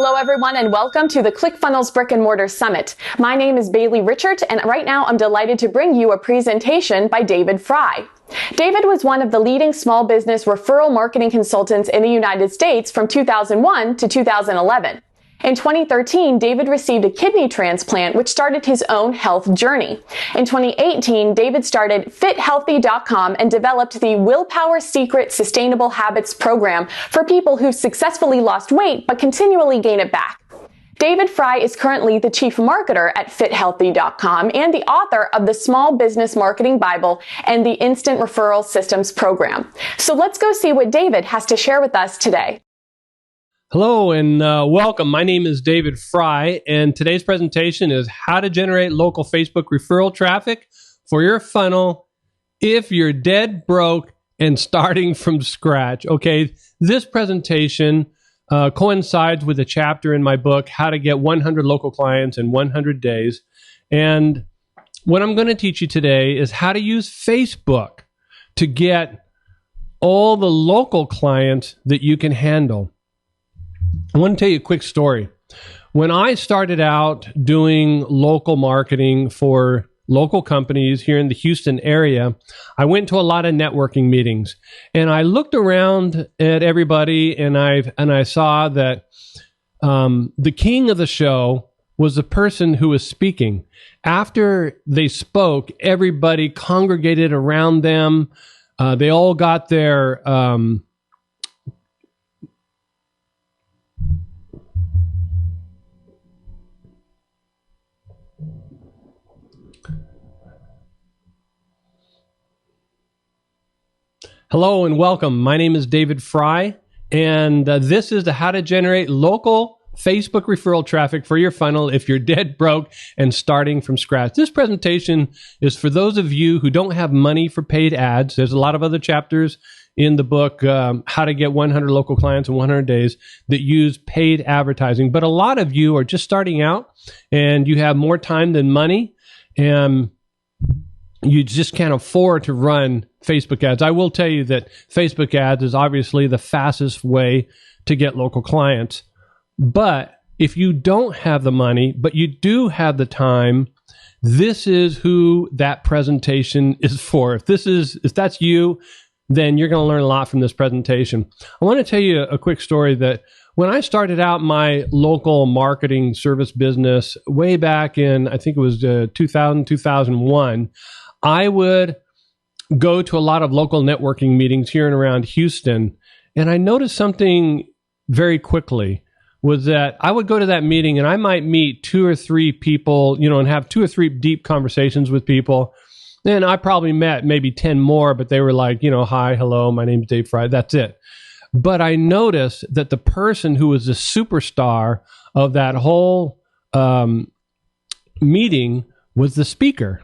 Hello, everyone, and welcome to the ClickFunnels Brick and Mortar Summit. My name is Bailey Richard, and right now I'm delighted to bring you a presentation by David Frey. David was one of the leading small business referral marketing consultants in the United States from 2001 to 2011. In 2013, David received a kidney transplant, which started his own health journey. In 2018, David started FitHealthy.com and developed the Willpower Secret Sustainable Habits program for people who successfully lost weight but continually gain it back. David Frey is currently the chief marketer at FitHealthy.com and the author of the Small Business Marketing Bible and the Instant Referral Systems program. So let's go see what David has to share with us today. Hello and welcome. My name is David Frey, and today's presentation is how to generate local Facebook referral traffic for your funnel if you're dead broke and starting from scratch. Okay, this presentation coincides with a chapter in my book, How to Get 100 Local Clients in 100 Days. And what I'm going to teach you today is how to use Facebook to get all the local clients that you can handle. I want to tell you a quick story. When I started out doing local marketing for local companies here in the Houston area, I went to a lot of networking meetings, and I looked around at everybody, and I saw that the king of the show was the person who was speaking. After they spoke, everybody congregated around them. They all got their Hello and welcome. My name is David Frey, and this is the how to generate local Facebook referral traffic for your funnel if you're dead broke and starting from scratch. This presentation is for those of you who don't have money for paid ads. There's a lot of other chapters in the book, How to Get 100 Local Clients in 100 Days, that use paid advertising. But a lot of you are just starting out and you have more time than money, and you just can't afford to run Facebook ads. I will tell you that Facebook ads is obviously the fastest way to get local clients. But if you don't have the money, but you do have the time, this is who that presentation is for. If that's you, then you're going to learn a lot from this presentation. I want to tell you a quick story that when I started out my local marketing service business way back in, I think it was 2000, 2001, I would go to a lot of local networking meetings here and around Houston, and I noticed something very quickly was that I would go to that meeting and I might meet 2 or 3 people, and have 2 or 3 deep conversations with people. And I probably met maybe 10 more, but they were like, hi, hello, my name's Dave Frey. That's it. But I noticed that the person who was the superstar of that whole meeting was the speaker.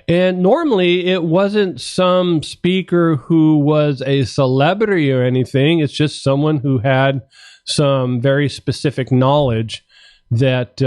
And normally it wasn't some speaker who was a celebrity or anything. It's just someone who had some very specific knowledge that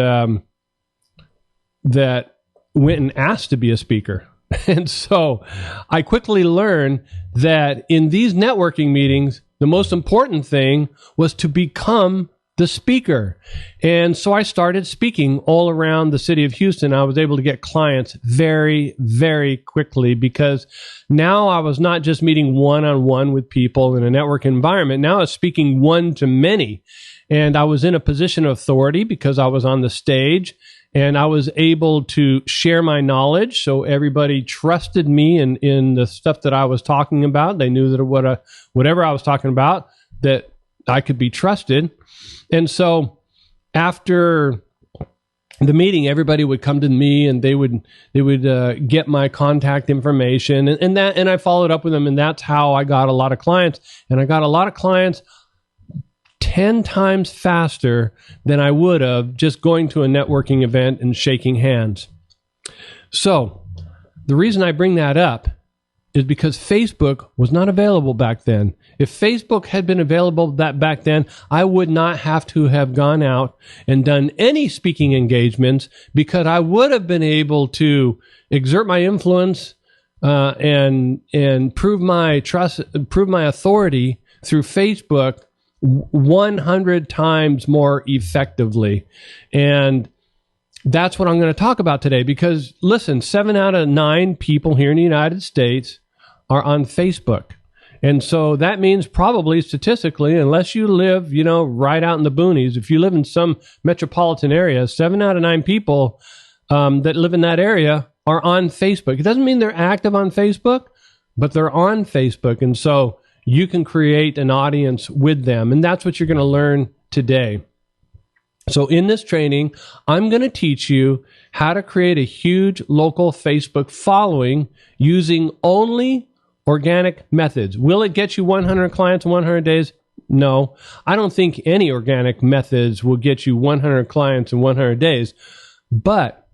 went and asked to be a speaker. And so I quickly learned that in these networking meetings, the most important thing was to become the speaker. And so I started speaking all around the city of Houston. I was able to get clients very, very quickly because now I was not just meeting one-on-one with people in a network environment. Now I was speaking one to many. And I was in a position of authority because I was on the stage and I was able to share my knowledge. So everybody trusted me in the stuff that I was talking about. They knew that whatever I was talking about, that I could be trusted. And so after the meeting, everybody would come to me and they would get my contact information and I followed up with them, and that's how I got a lot of clients. And I got a lot of clients 10 times faster than I would have just going to a networking event and shaking hands. So the reason I bring that up is because Facebook was not available back then. If Facebook had been available back then, I would not have to have gone out and done any speaking engagements, because I would have been able to exert my influence and prove my trust, prove my authority through Facebook 100 times more effectively. And that's what I'm going to talk about today, because listen, 7 out of 9 people here in the United States are on Facebook. And so that means probably statistically, unless you live, right out in the boonies, if you live in some metropolitan area, 7 out of 9 people that live in that area are on Facebook. It doesn't mean they're active on Facebook, but they're on Facebook. And so you can create an audience with them. And that's what you're going to learn today. So in this training, I'm going to teach you how to create a huge local Facebook following using only organic methods. Will it get you 100 clients in 100 days? No. I don't think any organic methods will get you 100 clients in 100 days. But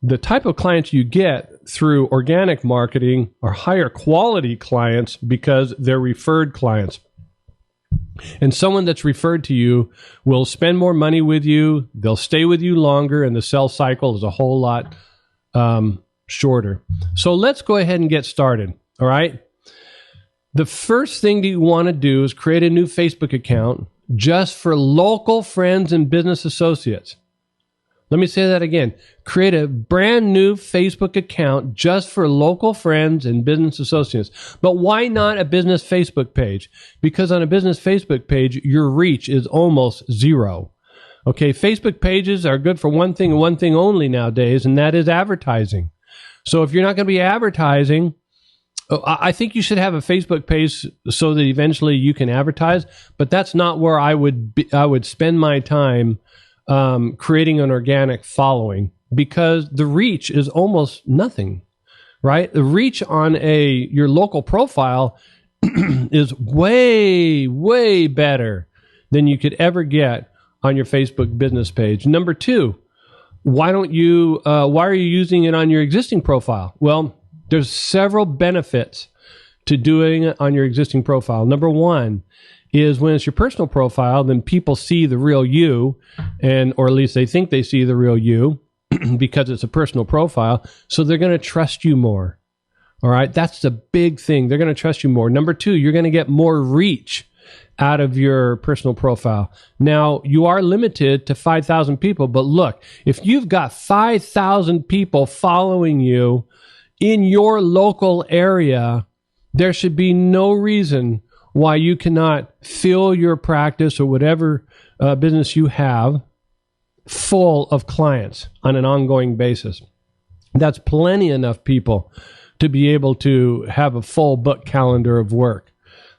the type of clients you get through organic marketing are higher quality clients because they're referred clients. And someone that's referred to you will spend more money with you, they'll stay with you longer, and the sales cycle is a whole lot shorter. So let's go ahead and get started, all right? The first thing that you want to do is create a new Facebook account just for local friends and business associates. Let me say that again. Create a brand new Facebook account just for local friends and business associates. But why not a business Facebook page? Because on a business Facebook page, your reach is almost zero. Okay, Facebook pages are good for one thing and one thing only nowadays, and that is advertising. So if you're not going to be advertising, I think you should have a Facebook page so that eventually you can advertise, but that's not where I would spend my time creating an organic following, because the reach is almost nothing, right? The reach on your local profile is way, way better than you could ever get on your Facebook business page. Number 2, why are you using it on your existing profile? Well, there's several benefits to doing it on your existing profile. Number 1 is when it's your personal profile, then people see the real you, or at least they think they see the real you because it's a personal profile. So they're going to trust you more. All right. That's the big thing. They're going to trust you more. Number 2, you're going to get more reach out of your personal profile. Now, you are limited to 5,000 people, but look, if you've got 5,000 people following you in your local area, there should be no reason why you cannot fill your practice or whatever business you have full of clients on an ongoing basis. That's plenty enough people to be able to have a full book calendar of work.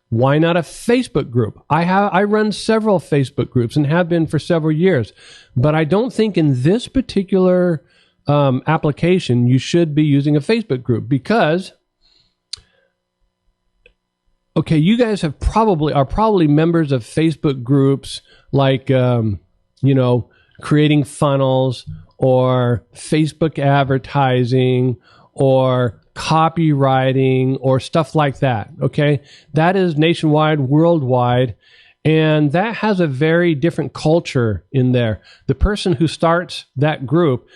Why not a Facebook group? I run several Facebook groups and have been for several years, but I don't think in this particular application you should be using a Facebook group, because okay, you guys are probably members of Facebook groups like, creating funnels or Facebook advertising or copywriting or stuff like that. Okay. That is nationwide, worldwide. And that has a very different culture in there. The person who starts that group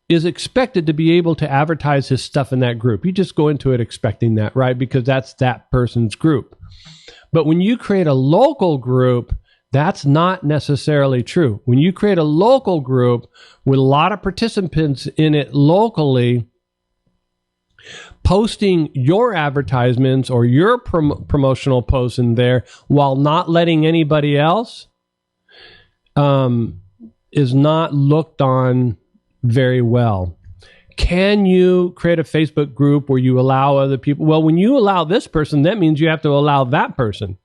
is expected to be able to advertise his stuff in that group. You just go into it expecting that, right? Because that's that person's group. But when you create a local group, that's not necessarily true. When you create a local group with a lot of participants in it locally, posting your advertisements or your promotional posts in there while not letting anybody else is not looked on very well. Can you create a Facebook group where you allow other people? Well, when you allow this person, that means you have to allow that person.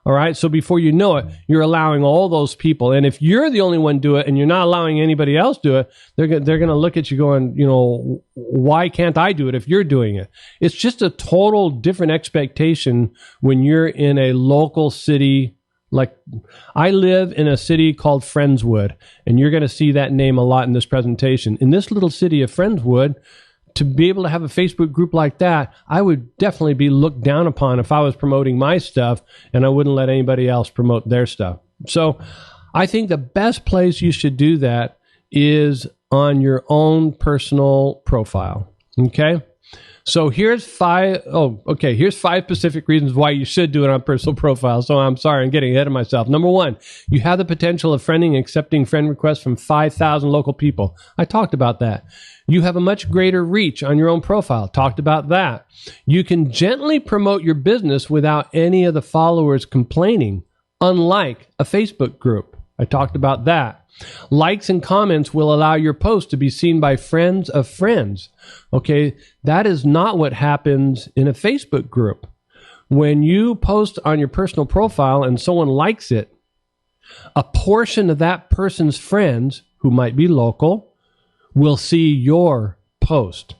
All right. So before you know it, you're allowing all those people. And if you're the only one do it and you're not allowing anybody else do it, they're going to look at you going, why can't I do it if you're doing it? It's just a total different expectation when you're in a local city. Like I live in a city called Friendswood, and you're going to see that name a lot in this presentation. In this little city of Friendswood, to be able to have a Facebook group like that, I would definitely be looked down upon if I was promoting my stuff and I wouldn't let anybody else promote their stuff. So I think the best place you should do that is on your own personal profile. Okay. So here's five specific reasons why you should do it on personal profile. So I'm sorry, I'm getting ahead of myself. Number one, you have the potential of friending and accepting friend requests from 5,000 local people. I talked about that. You have a much greater reach on your own profile. Talked about that. You can gently promote your business without any of the followers complaining, unlike a Facebook group. I talked about that. Likes and comments will allow your post to be seen by friends of friends. Okay, that is not what happens in a Facebook group. When you post on your personal profile and someone likes it, a portion of that person's friends, who might be local, will see your post.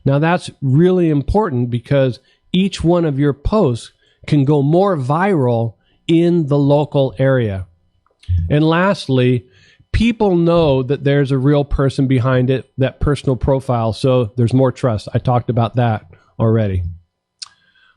Now that's really important because each one of your posts can go more viral in the local area. And lastly, people know that there's a real person behind it, that personal profile, so there's more trust. I talked about that already.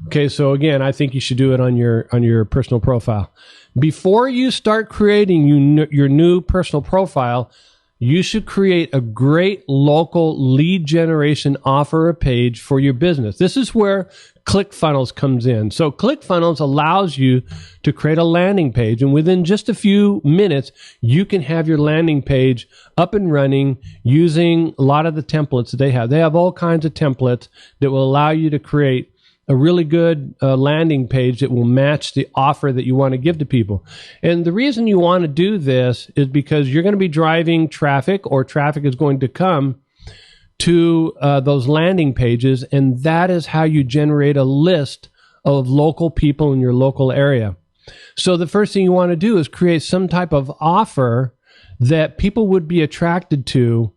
Okay, so again, I think you should do it on your personal profile. Before you start creating your new personal profile, you should create a great local lead generation offer page for your business. This is where ClickFunnels comes in. So ClickFunnels allows you to create a landing page, and within just a few minutes, you can have your landing page up and running using a lot of the templates that they have. They have all kinds of templates that will allow you to create a really good landing page that will match the offer that you want to give to people. And the reason you want to do this is because you're going to be driving traffic, or traffic is going to come to those landing pages, and that is how you generate a list of local people in your local area. So the first thing you want to do is create some type of offer that people would be attracted to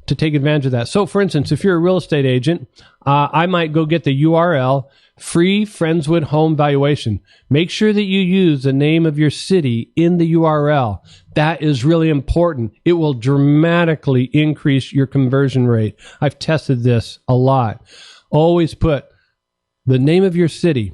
take advantage of that. So for instance, if you're a real estate agent, I might go get the URL, Free Friendswood Home Valuation. Make sure that you use the name of your city in the URL. That is really important. It will dramatically increase your conversion rate. I've tested this a lot. Always put the name of your city.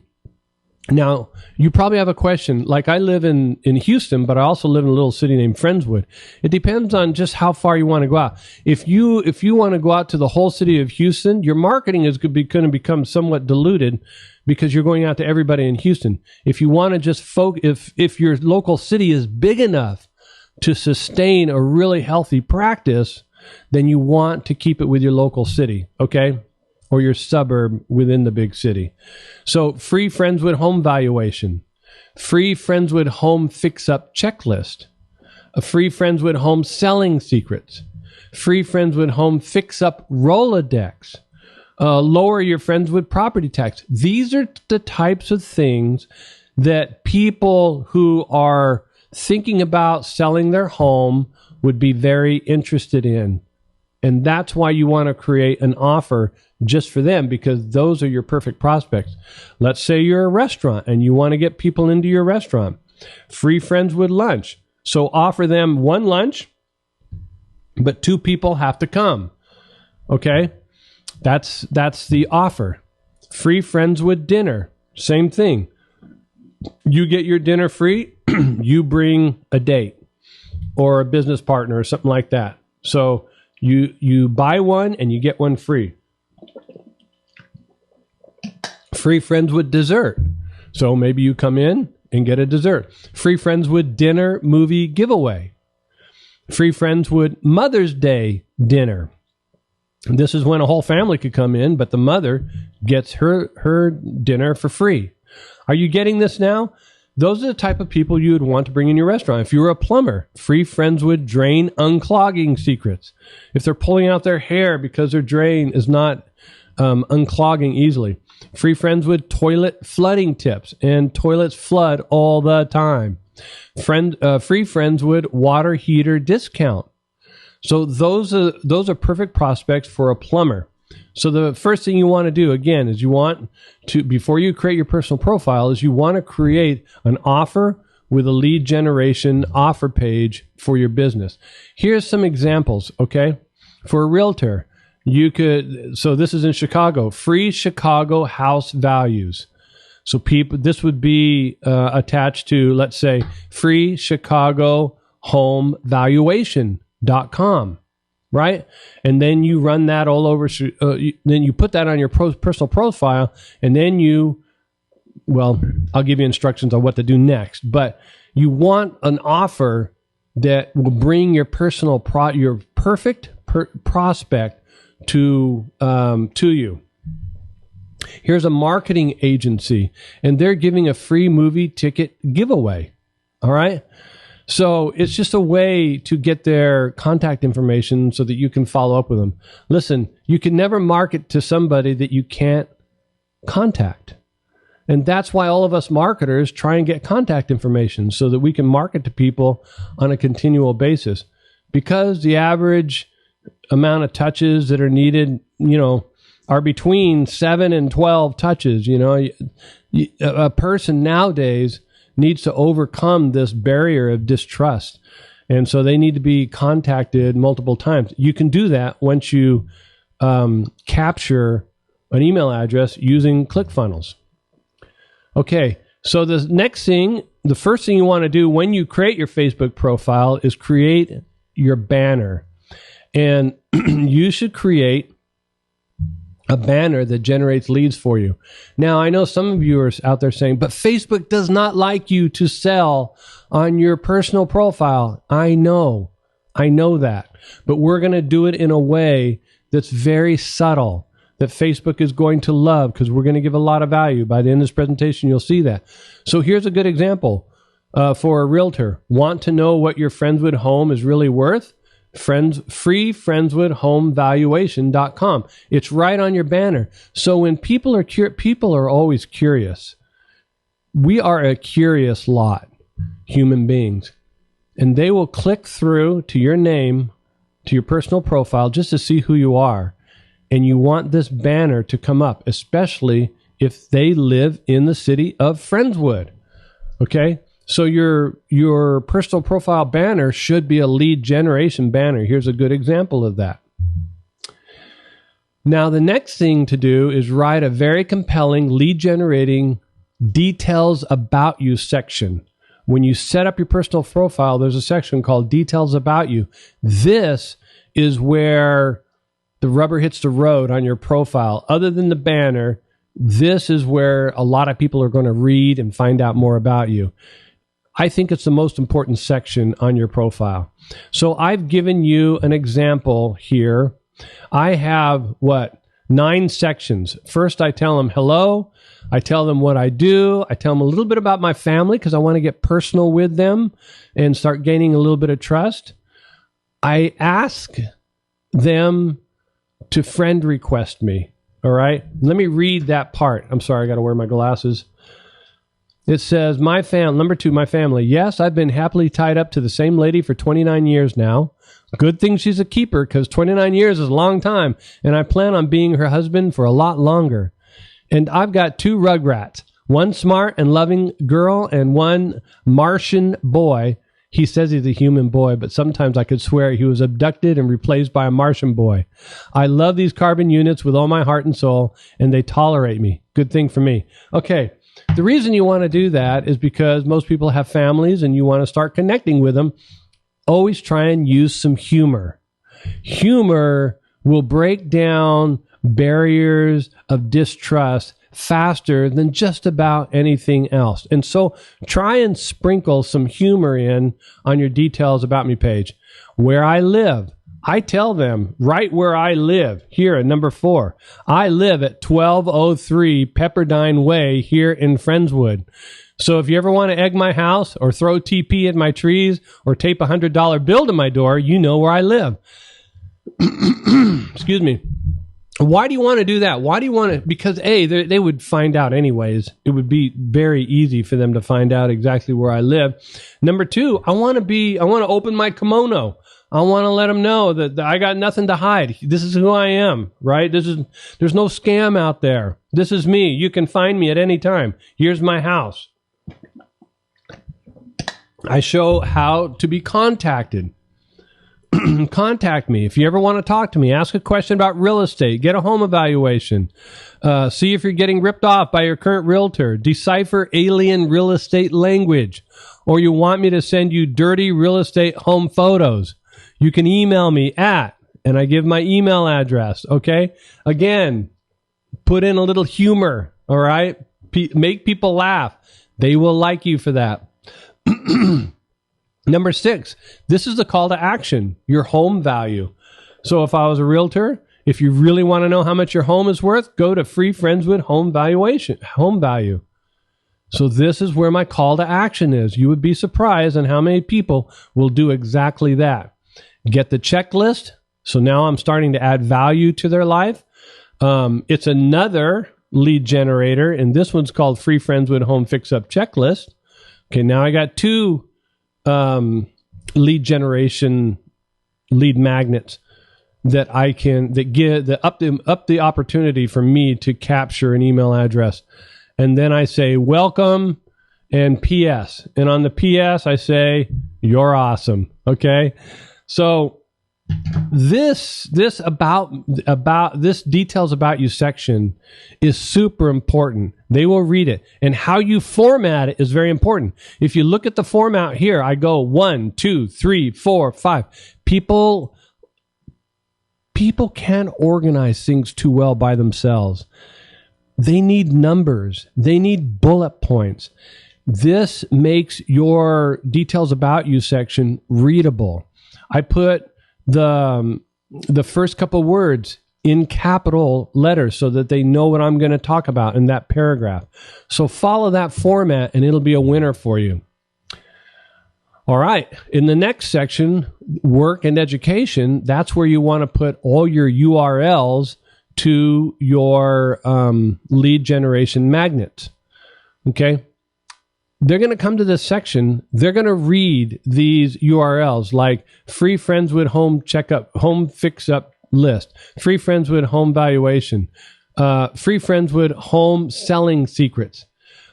Now, you probably have a question, like I live in Houston, but I also live in a little city named Friendswood. It depends on just how far you want to go out. If you want to go out to the whole city of Houston, your marketing is going to become somewhat diluted because you're going out to everybody in Houston. If you want to just if your local city is big enough to sustain a really healthy practice, then you want to keep it with your local city, okay? Or your suburb within the big city. So Free Friendswood Home Valuation, Free Friendswood Home Fix-Up Checklist, a Free Friendswood Home Selling Secrets, Free Friendswood Home Fix-Up Rolodex, lower your Friendswood property tax. These are the types of things that people who are thinking about selling their home would be very interested in. And that's why you want to create an offer just for them, because those are your perfect prospects. Let's say you're a restaurant and you want to get people into your restaurant. Free Friendswood Lunch. So offer them one lunch, but 2 people have to come. Okay? That's the offer. Free Friendswood Dinner. Same thing. You get your dinner free, you bring a date or a business partner or something like that. So you buy one and you get one free. Free Friendswood Dessert. So maybe you come in and get a dessert. Free Friendswood Dinner Movie Giveaway. Free Friendswood Mother's Day Dinner. This is when a whole family could come in, but the mother gets her dinner for free. Are you getting this now? Those are the type of people you would want to bring in your restaurant. If you were a plumber, Free Friendswood Drain Unclogging Secrets. If they're pulling out their hair because their drain is not unclogging easily. Free Friendswood Toilet Flooding Tips, and toilets flood all the time. Free Friendswood Water Heater Discount. So those are perfect prospects for a plumber. So the first thing you want to do, again, is you want to, before you create your personal profile, is you want to create an offer with a lead generation offer page for your business. Here's some examples, okay? For a realtor, so this is in Chicago, Free Chicago House Values. So this would be attached to, let's say, Free Chicago Home Valuation.com. right? And then you run that all over. Then you put that on your personal profile, and then I'll give you instructions on what to do next. But you want an offer that will bring your your perfect prospect to you. Here's a marketing agency, and they're giving a free movie ticket giveaway. All right. So it's just a way to get their contact information so that you can follow up with them. Listen, you can never market to somebody that you can't contact. And that's why all of us marketers try and get contact information so that we can market to people on a continual basis. Because the average amount of touches that are needed, are between 7 and 12 touches. A person nowadays needs to overcome this barrier of distrust. And so they need to be contacted multiple times. You can do that once you capture an email address using ClickFunnels. Okay, so the first thing you want to do when you create your Facebook profile is create your banner. And you should create a banner that generates leads for you. Now, I know some of you are out there saying, but Facebook does not like you to sell on your personal profile. I know that. But we're going to do it in a way that's very subtle, that Facebook is going to love, because we're going to give a lot of value. By the end of this presentation, you'll see that. So here's a good example for a realtor. Want to know what your Friendswood home is really worth? Free friendswoodhomevaluation.com. It's right on your banner. So when people are always curious. We are a curious lot, human beings. And they will click through to your name, to your personal profile, just to see who you are. And you want this banner to come up, especially if they live in the city of Friendswood. Okay? So your personal profile banner should be a lead generation banner. Here's a good example of that. Now, the next thing to do is write a very compelling lead generating details about you section. When you set up your personal profile, there's a section called details about you. This is where the rubber hits the road on your profile. Other than the banner, this is where a lot of people are going to read and find out more about you. I think it's the most important section on your profile. So I've given you an example here. I have 9 sections. First, I tell them hello. I tell them what I do. I tell them a little bit about my family because I want to get personal with them and start gaining a little bit of trust. I ask them to friend request me. All right. Let me read that part. I'm sorry. I got to wear my glasses. It says, number 2, my family. Yes, I've been happily tied up to the same lady for 29 years now. Good thing she's a keeper because 29 years is a long time. And I plan on being her husband for a lot longer. And I've got 2 rugrats, one smart and loving girl and one Martian boy. He says he's a human boy, but sometimes I could swear he was abducted and replaced by a Martian boy. I love these carbon units with all my heart and soul, and they tolerate me. Good thing for me. Okay. The reason you want to do that is because most people have families and you want to start connecting with them. Always try and use some humor. Humor will break down barriers of distrust faster than just about anything else. And so try and sprinkle some humor in on your details about me page. Where I live. I tell them right where I live, here at number 4. I live at 1203 Pepperdine Way here in Friendswood. So if you ever want to egg my house or throw TP at my trees or tape a $100 bill to my door, you know where I live. Excuse me. Why do you want to do that? Why do you want to? Because they would find out anyways. It would be very easy for them to find out exactly where I live. Number 2, I want to open my kimono. I want to let them know that I got nothing to hide. This is who I am, right? There's no scam out there. This is me. You can find me at any time. Here's my house. I show how to be contacted. Contact me. If you ever want to talk to me, ask a question about real estate, get a home evaluation, see if you're getting ripped off by your current realtor, decipher alien real estate language, or you want me to send you dirty real estate home photos. You can email me at and I give my email address. Okay. Again, put in a little humor. All right. Make people laugh. They will like you for that. Number 6, this is the call to action, your home value. So if I was a realtor, if you really want to know how much your home is worth, go to Free Friends with home value. So this is where my call to action is. You would be surprised on how many people will do exactly that. Get the checklist. So now I'm starting to add value to their life. It's another lead generator, and this one's called Free Friends with Home Fix-Up Checklist. Okay, now I got 2 lead generation lead magnets that up the opportunity for me to capture an email address. And then I say welcome and PS. And on the PS I say you're awesome. Okay? So this details about you section is super important. They will read it, and how you format it is very important. If you look at the format here, I go 1, 2, 3, 4, 5. People can't organize things too well by themselves. They need numbers. They need bullet points. This makes your details about you section readable. I put the first couple words in capital letters so that they know what I'm going to talk about in that paragraph. So follow that format and it'll be a winner for you. All right. In the next section, work and education, that's where you want to put all your URLs to your lead generation magnets. Okay. They're going to come to this section. They're going to read these URLs like Free Friends with Home Fix Up List, Free Friends with Home Valuation, Free Friends with Home Selling Secrets.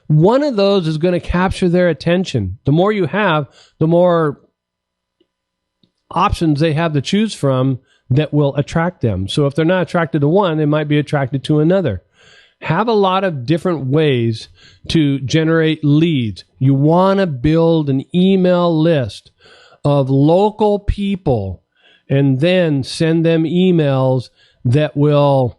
One of those is going to capture their attention. The more you have, the more options they have to choose from that will attract them. So if they're not attracted to one, they might be attracted to another. Have a lot of different ways to generate leads. You want to build an email list of local people and then send them emails that will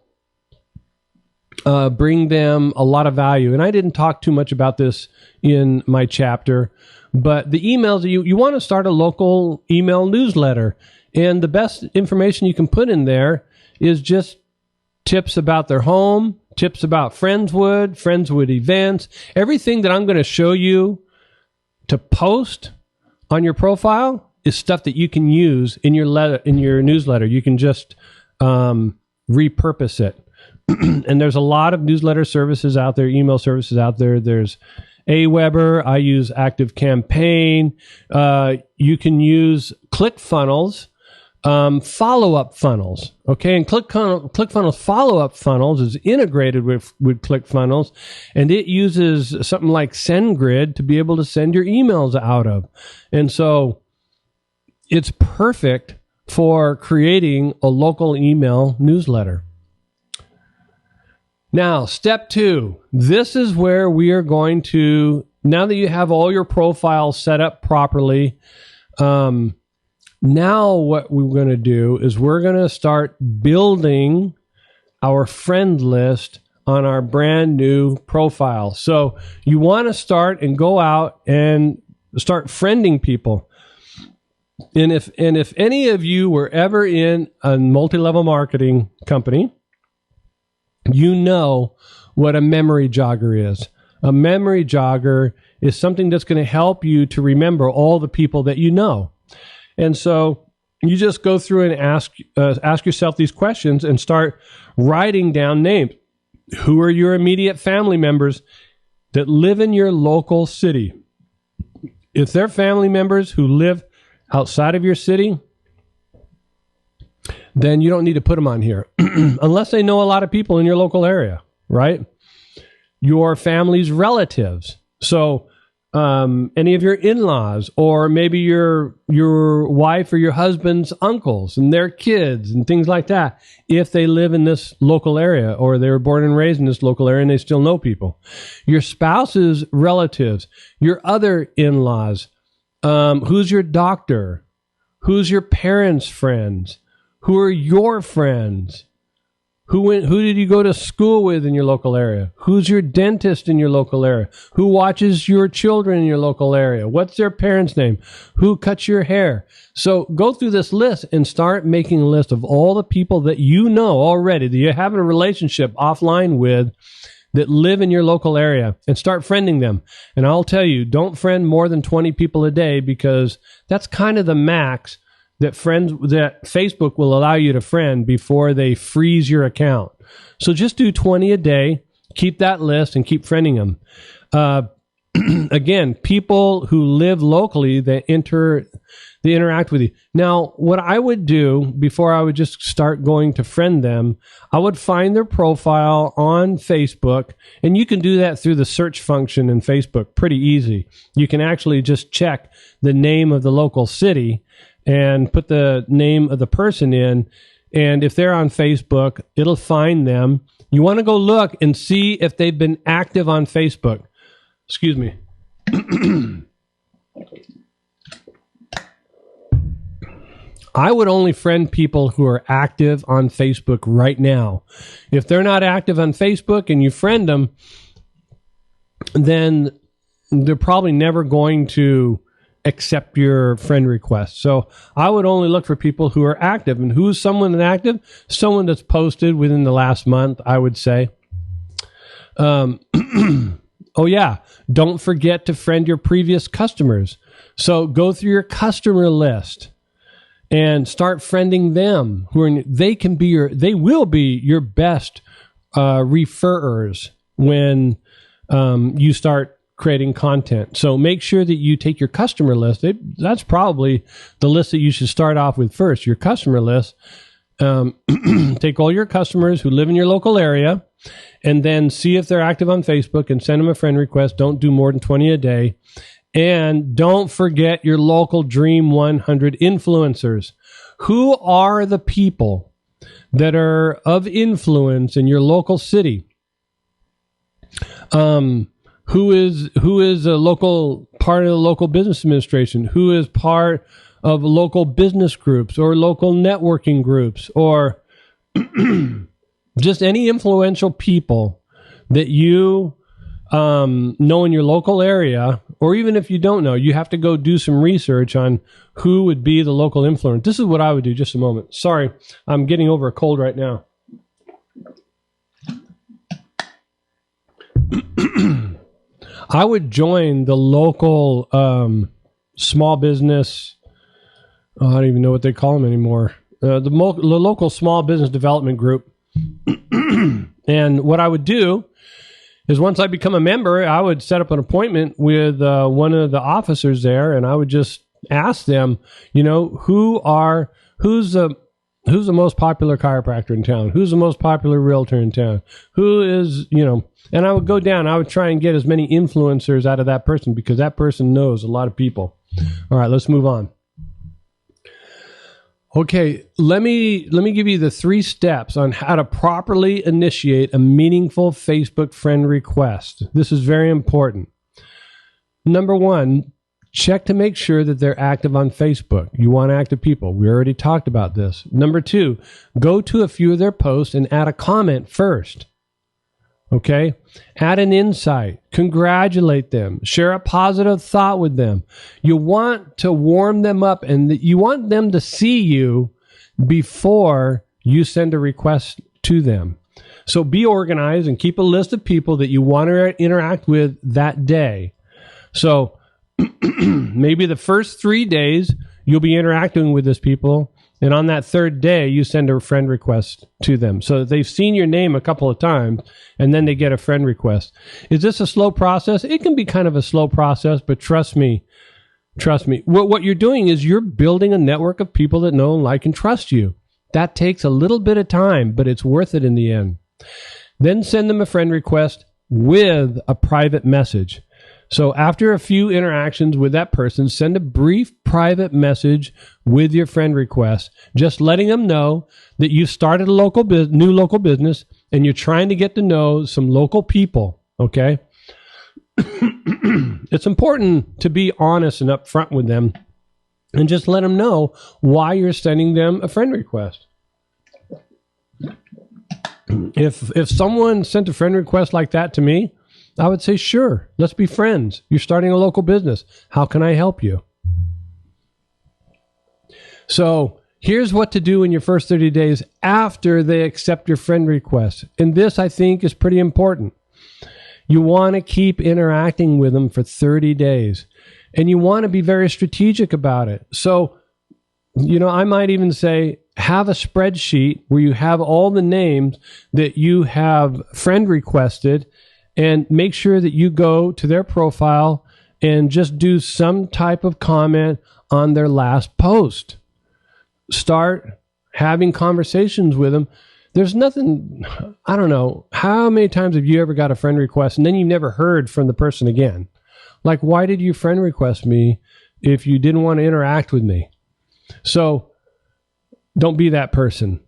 bring them a lot of value. And I didn't talk too much about this in my chapter, but the emails, you want to start a local email newsletter. And the best information you can put in there is just tips about their home, tips about Friendswood events, everything that I'm going to show you to post on your profile is stuff that you can use in your newsletter. You can just repurpose it. And there's a lot of newsletter services out there, email services out there. There's Aweber. I use ActiveCampaign. You can use ClickFunnels. Follow-up funnels. Okay. And ClickFunnels follow-up funnels is integrated with ClickFunnels, and it uses something like SendGrid to be able to send your emails out of. And so it's perfect for creating a local email newsletter. Now, step 2, this is where we are going to, now that you have all your profiles set up properly, now what we're going to do is we're going to start building our friend list on our brand new profile. So you want to start and go out and start friending people. And if any of you were ever in a multi-level marketing company, you know what a memory jogger is. A memory jogger is something that's going to help you to remember all the people that you know. And so you just go through and ask yourself these questions and start writing down names. Who are your immediate family members that live in your local city? If they're family members who live outside of your city, then you don't need to put them on here unless they know a lot of people in your local area, right? Your family's relatives. So any of your in-laws, or maybe your wife or your husband's uncles and their kids and things like that, if they live in this local area or they were born and raised in this local area and they still know people. Your spouse's relatives, your other in-laws, who's your doctor, who's your parents' friends, Who are your friends? Who did you go to school with in your local area? Who's your dentist in your local area? Who watches your children in your local area? What's their parents' name? Who cuts your hair? So go through this list and start making a list of all the people that you know already, that you have a relationship offline with, that live in your local area, and start friending them. And I'll tell you, don't friend more than 20 people a day, because that's kind of the max that Facebook will allow you to friend before they freeze your account. So just do 20 a day, keep that list, and keep friending them. Again, people who live locally, they interact with you. Now, what I would do before I would just start going to friend them, I would find their profile on Facebook, and you can do that through the search function in Facebook pretty easy. You can actually just check the name of the local city and put the name of the person in, and if they're on Facebook, it'll find them. You want to go look and see if they've been active on Facebook. Excuse me. I would only friend people who are active on Facebook right now. If they're not active on Facebook and you friend them, then they're probably never going to accept your friend request. So I would only look for people who are active. And who's someone that's active? Someone that's posted within the last month, I would say. Oh yeah, don't forget to friend your previous customers. So go through your customer list and start friending them. They will be your best referrers when you start creating content. So make sure that you take your customer list. That's probably the list that you should start off with first, your customer list. Take all your customers who live in your local area, and then see if they're active on Facebook and send them a friend request. Don't do more than 20 a day. And don't forget your local Dream 100 influencers. Who are the people that are of influence in your local city? Who is a local part of the local business administration? Who is part of local business groups or local networking groups, or just any influential people that you know in your local area? Or even if you don't know, you have to go do some research on who would be the local influence. This is what I would do. Just a moment. Sorry, I'm getting over a cold right now. I would join the local small business. I don't even know what they call them anymore. The local small business development group. And what I would do is, once I become a member, I would set up an appointment with one of the officers there, and I would just ask them, who's the most popular chiropractor in town? Who's the most popular realtor in town? Who is, and I would go down. I would try and get as many influencers out of that person, because that person knows a lot of people. All right, let's move on. Okay, let me give you the 3 steps on how to properly initiate a meaningful Facebook friend request. This is very important. Number 1, check to make sure that they're active on Facebook. You want active people. We already talked about this. Number 2, go to a few of their posts and add a comment first. Okay? Add an insight. Congratulate them. Share a positive thought with them. You want to warm them up, and you want them to see you before you send a request to them. So be organized and keep a list of people that you want to interact with that day. So maybe the first 3 days you'll be interacting with these people, and on that 3rd day you send a friend request to them. So they've seen your name a couple of times, and then they get a friend request. Is this a slow process? It can be kind of a slow process, but trust me. What you're doing is you're building a network of people that know, like, and trust you. That takes a little bit of time, but it's worth it in the end. Then send them a friend request with a private message. So after a few interactions with that person, send a brief private message with your friend request, just letting them know that you started a new local business, and you're trying to get to know some local people, okay? It's important to be honest and upfront with them, and just let them know why you're sending them a friend request. If someone sent a friend request like that to me, I would say, sure, let's be friends. You're starting a local business. How can I help you? So here's what to do in your first 30 days after they accept your friend request. And this, I think, is pretty important. You want to keep interacting with them for 30 days. And you want to be very strategic about it. So, I might even say, have a spreadsheet where you have all the names that you have friend requested, and make sure that you go to their profile and just do some type of comment on their last post. Start having conversations with them. There's nothing, I don't know, how many times have you ever got a friend request and then you never heard from the person again? Like, why did you friend request me if you didn't want to interact with me? So don't be that person.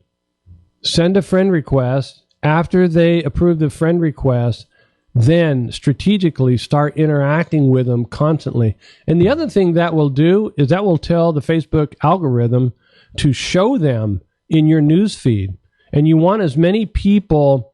Send a friend request. After they approve the friend request, then strategically start interacting with them constantly. And the other thing that will do is that will tell the Facebook algorithm to show them in your news feed. And you want as many people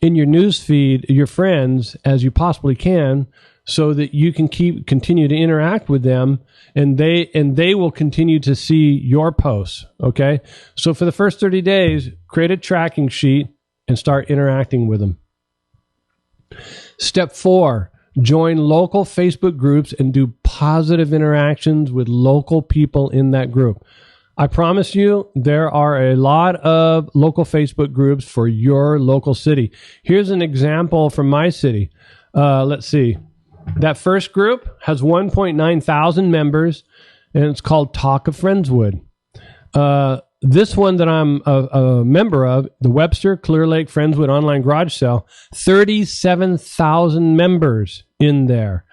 in your news feed, your friends, as you possibly can, so that you can continue to interact with them, and they will continue to see your posts. Okay? So for the first 30 days, create a tracking sheet and start interacting with them. Step 4, join local Facebook groups and do positive interactions with local people in that group. I promise you, there are a lot of local Facebook groups for your local city. Here's an example from my city. Let's see. That first group has 1.9 thousand members, and it's called Talk of Friendswood. This one that I'm a member of, the Webster Clear Lake Friendswood Online Garage Sale, 37,000 members in there.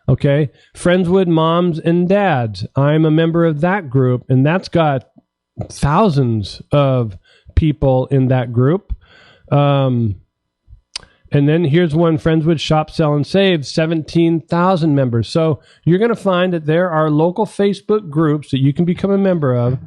Okay. Friendswood Moms and Dads. I'm a member of that group, and that's got thousands of people in that group. And then here's one, Friendswood Shop, Sell, and Save, 17,000 members. So you're going to find that there are local Facebook groups that you can become a member of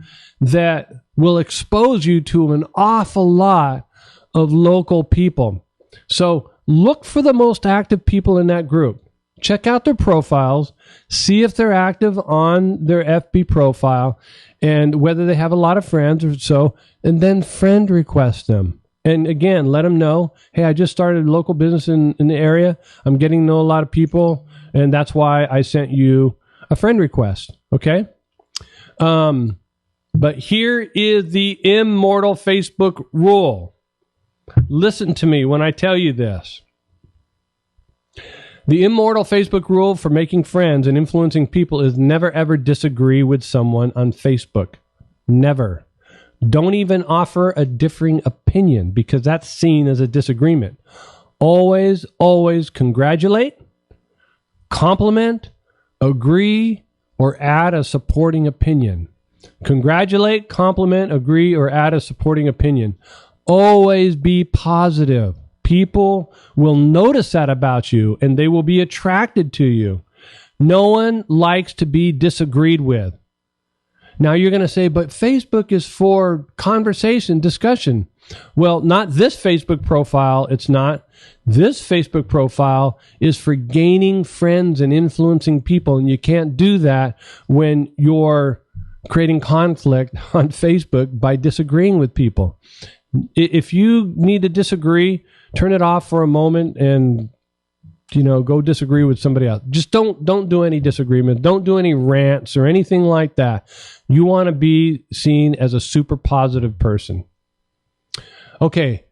that will expose you to an awful lot of local people. So look for the most active people in that group. Check out their profiles, see if they're active on their FB profile, and whether they have a lot of friends or so, and then friend request them. And again, let them know, hey, I just started a local business in the area. I'm getting to know a lot of people, and that's why I sent you a friend request, okay? But here is the immortal Facebook rule. Listen to me when I tell you this. The immortal Facebook rule for making friends and influencing people is never, ever disagree with someone on Facebook. Never. Don't even offer a differing opinion, because that's seen as a disagreement. Always, always congratulate, compliment, agree, or add a supporting opinion. Congratulate, compliment, agree, or add a supporting opinion. Always be positive. People will notice that about you, and they will be attracted to you. No one likes to be disagreed with. Now you're going to say, but Facebook is for conversation, discussion. Well, not this Facebook profile. It's not. This Facebook profile is for gaining friends and influencing people. And you can't do that when you're creating conflict on Facebook by disagreeing with people. If you need to disagree, turn it off for a moment and go disagree with somebody else. Just don't do any disagreement. Don't do any rants or anything like that. You want to be seen as a super positive person. Okay.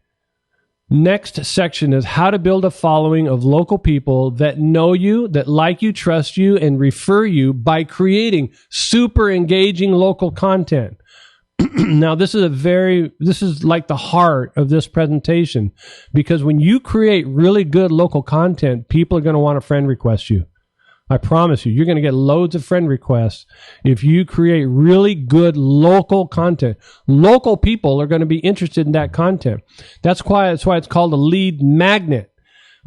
Next section is how to build a following of local people that know you, that like you, trust you, and refer you by creating super engaging local content. Now, this is like the heart of this presentation, because when you create really good local content, people are going to want to friend request you. I promise you, you're going to get loads of friend requests if you create really good local content. Local people are going to be interested in that content. That's why it's called a lead magnet.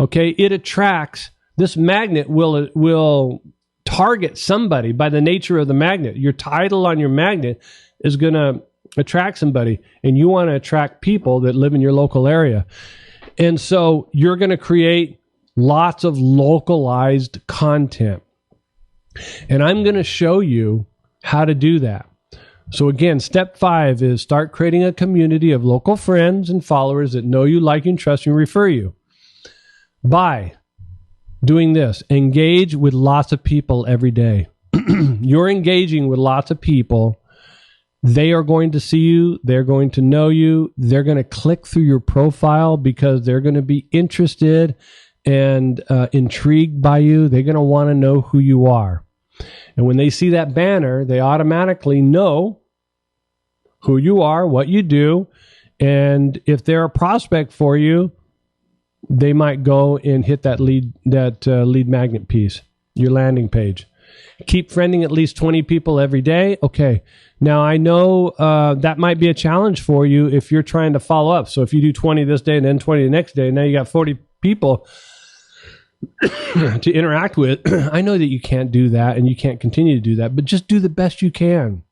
Okay, it attracts. This magnet will target somebody by the nature of the magnet. Your title on your magnet is going to attract somebody, and you want to attract people that live in your local area. And so you're going to create lots of localized content. And I'm going to show you how to do that. So again, step 5 is start creating a community of local friends and followers that know you, like you, and trust you, and refer you. By doing this, engage with lots of people every day. You're engaging with lots of people. They are going to see you. They're going to know you. They're going to click through your profile because they're going to be interested and intrigued by you. They're going to want to know who you are. And when they see that banner, they automatically know who you are, what you do. And if they're a prospect for you, they might go and hit that lead magnet piece, your landing page. Keep friending at least 20 people every day. Okay. Now, I know that might be a challenge for you if you're trying to follow up. So if you do 20 this day and then 20 the next day, now you got 40 people to interact with. I know that you can't do that and you can't continue to do that, but just do the best you can.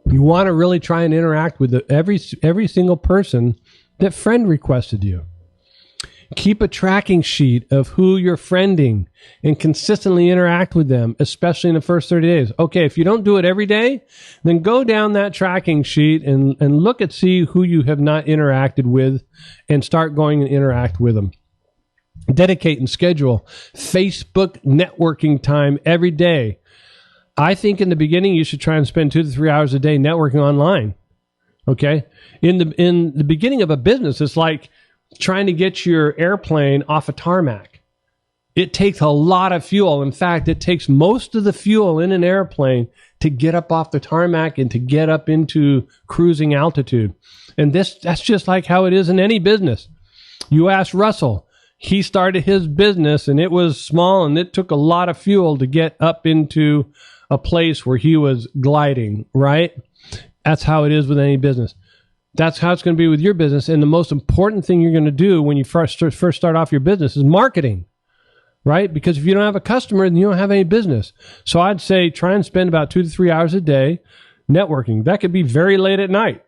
You want to really try and interact with every single person that friend requested you. Keep a tracking sheet of who you're friending and consistently interact with them, especially in the first 30 days. Okay, if you don't do it every day, then go down that tracking sheet and look at see who you have not interacted with and start going and interact with them. Dedicate and schedule Facebook networking time every day. I think in the beginning you should try and spend 2 to 3 hours a day networking online. Okay? In the beginning of a business, it's like trying to get your airplane off a tarmac. It takes a lot of fuel. In fact, it takes most of the fuel in an airplane to get up off the tarmac and to get up into cruising altitude. And that's just like how it is in any business. You ask Russell, he started his business and it was small and it took a lot of fuel to get up into a place where he was gliding, right? That's how it is with any business. That's how it's going to be with your business. And the most important thing you're going to do when you first start off your business is marketing, right? Because if you don't have a customer, then you don't have any business. So I'd say try and spend about 2 to 3 hours a day networking. That could be very late at night.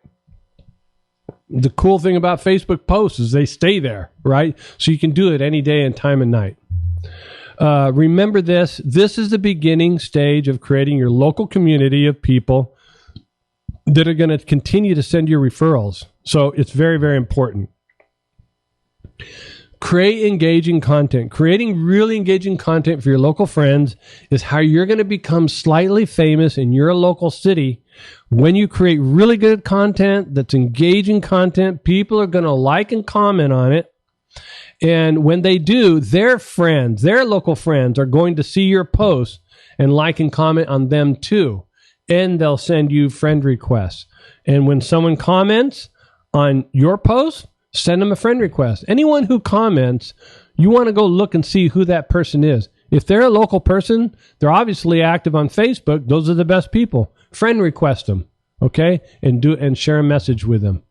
The cool thing about Facebook posts is they stay there, right? So you can do it any day and time and night. Remember this. This is the beginning stage of creating your local community of people that are going to continue to send you referrals. So it's very, very important. Create engaging content. Creating really engaging content for your local friends is how you're going to become slightly famous in your local city. When you create really good content that's engaging content, people are going to like and comment on it. And when they do, their friends, their local friends are going to see your posts and like and comment on them too. And they'll send you friend requests. And when someone comments on your post, send them a friend request. Anyone who comments, you want to go look and see who that person is. If they're a local person, they're obviously active on Facebook. Those are the best people. Friend request them, okay? And share a message with them.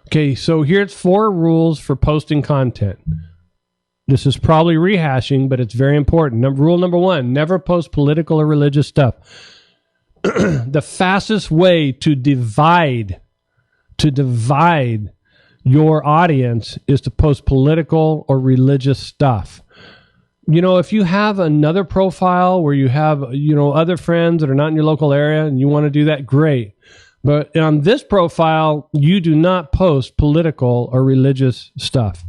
Okay, so here's 4 rules for posting content. This is probably rehashing, but it's very important. Rule number 1, never post political or religious stuff. The fastest way to divide your audience is to post political or religious stuff. You know, if you have another profile where you have, other friends that are not in your local area and you want to do that, great. But on this profile, you do not post political or religious stuff.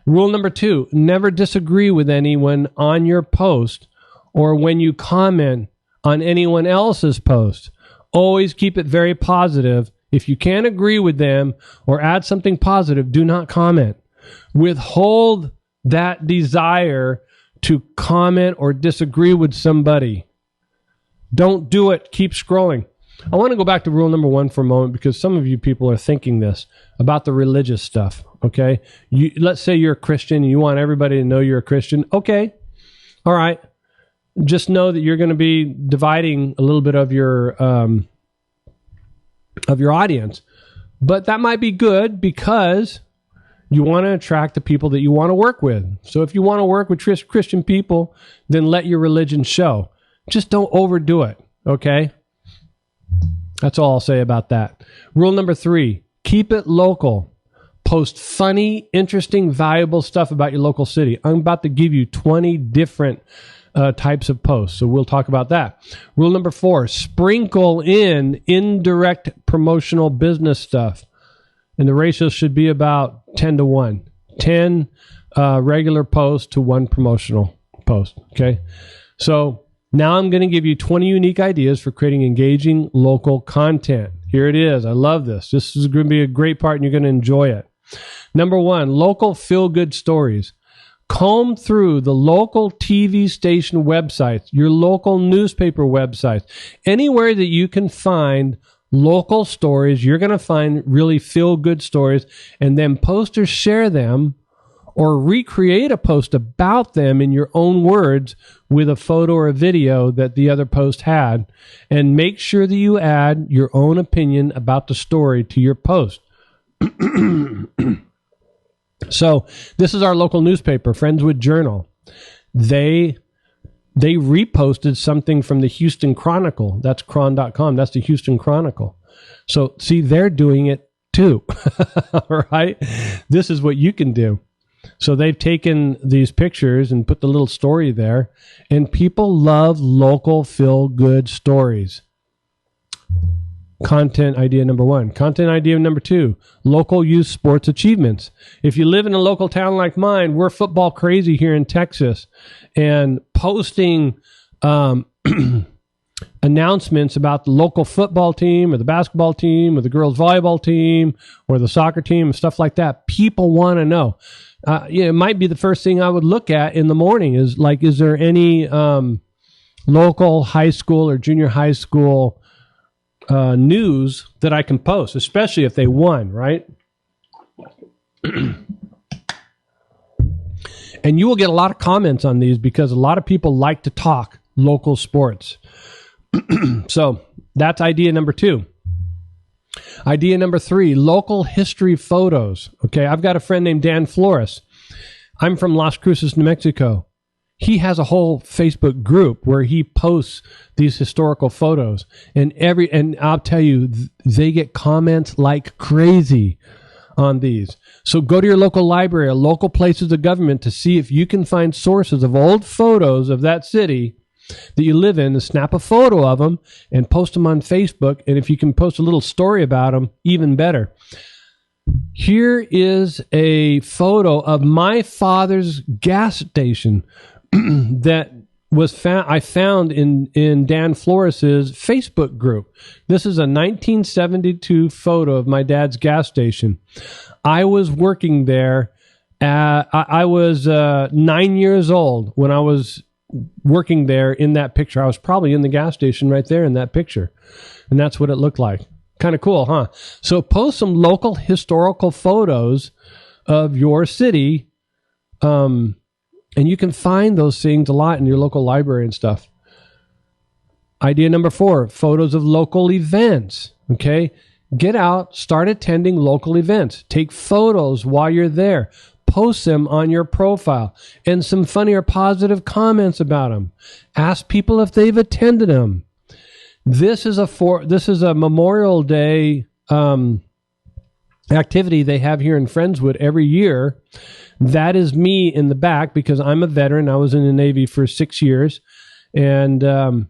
Rule number 2, never disagree with anyone on your post or when you comment on anyone else's post. Always keep it very positive. If you can't agree with them or add something positive, do not comment. Withhold that desire to comment or disagree with somebody. Don't do it. Keep scrolling. I want to go back to rule number 1 for a moment because some of you people are thinking this about the religious stuff, okay? Let's say you're a Christian and you want everybody to know you're a Christian. Okay. All right. Just know that you're going to be dividing a little bit of your audience. But that might be good because you want to attract the people that you want to work with. So if you want to work with Christian people, then let your religion show. Just don't overdo it. Okay? That's all I'll say about that. Rule number 3, keep it local. Post funny, interesting, valuable stuff about your local city. I'm about to give you 20 different types of posts, so we'll talk about that. Rule number 4, sprinkle in indirect promotional business stuff. And the ratio should be about 10 to 1. 10 regular posts to 1 promotional post, okay? So now I'm going to give you 20 unique ideas for creating engaging local content. Here it is. I love this. This is going to be a great part, and you're going to enjoy it. Number 1, local feel-good stories. Comb through the local TV station websites, your local newspaper websites, anywhere that you can find local stories. You're going to find really feel-good stories, and then post or share them or recreate a post about them in your own words with a photo or a video that the other post had, and make sure that you add your own opinion about the story to your post. So this is our local newspaper, Friendswood Journal. They reposted something from the Houston Chronicle. That's cron.com. That's the Houston Chronicle. So see, they're doing it too. All right. This is what you can do. So they've taken these pictures and put the little story there, and people love local feel-good stories. Content idea number 1. Content idea number 2, local youth sports achievements. If you live in a local town like mine, we're football crazy here in Texas, and posting announcements about the local football team or the basketball team or the girls volleyball team or the soccer team and stuff like that. People want to know. It might be the first thing I would look at in the morning is there any local high school or junior high school news that I can post, especially if they won, right? And you will get a lot of comments on these because a lot of people like to talk local sports. So that's idea number 2. Idea number 3, local history photos. Okay, I've got a friend named Dan Flores. I'm from Las Cruces, New Mexico. He has a whole Facebook group where he posts these historical photos, and I'll tell you, they get comments like crazy on these. So go to your local library or local places of government to see if you can find sources of old photos of that city that you live in, and snap a photo of them and post them on Facebook. And if you can post a little story about them, even better. Here is a photo of my father's gas station that I found in Dan Flores's Facebook group. This is a 1972 photo of my dad's gas station. I was working there. I was 9 years old when I was working there in that picture. I was probably in the gas station right there in that picture. And that's what it looked like. Kind of cool, huh? So post some local historical photos of your city. And you can find those things a lot in your local library and stuff. Idea number 4, photos of local events. Okay. Get out, start attending local events. Take photos while you're there. Post them on your profile and some funny or positive comments about them. Ask people if they've attended them. This is a Memorial Day activity they have here in Friendswood every year. That is me in the back because I'm a veteran. I was in the Navy for 6 years. And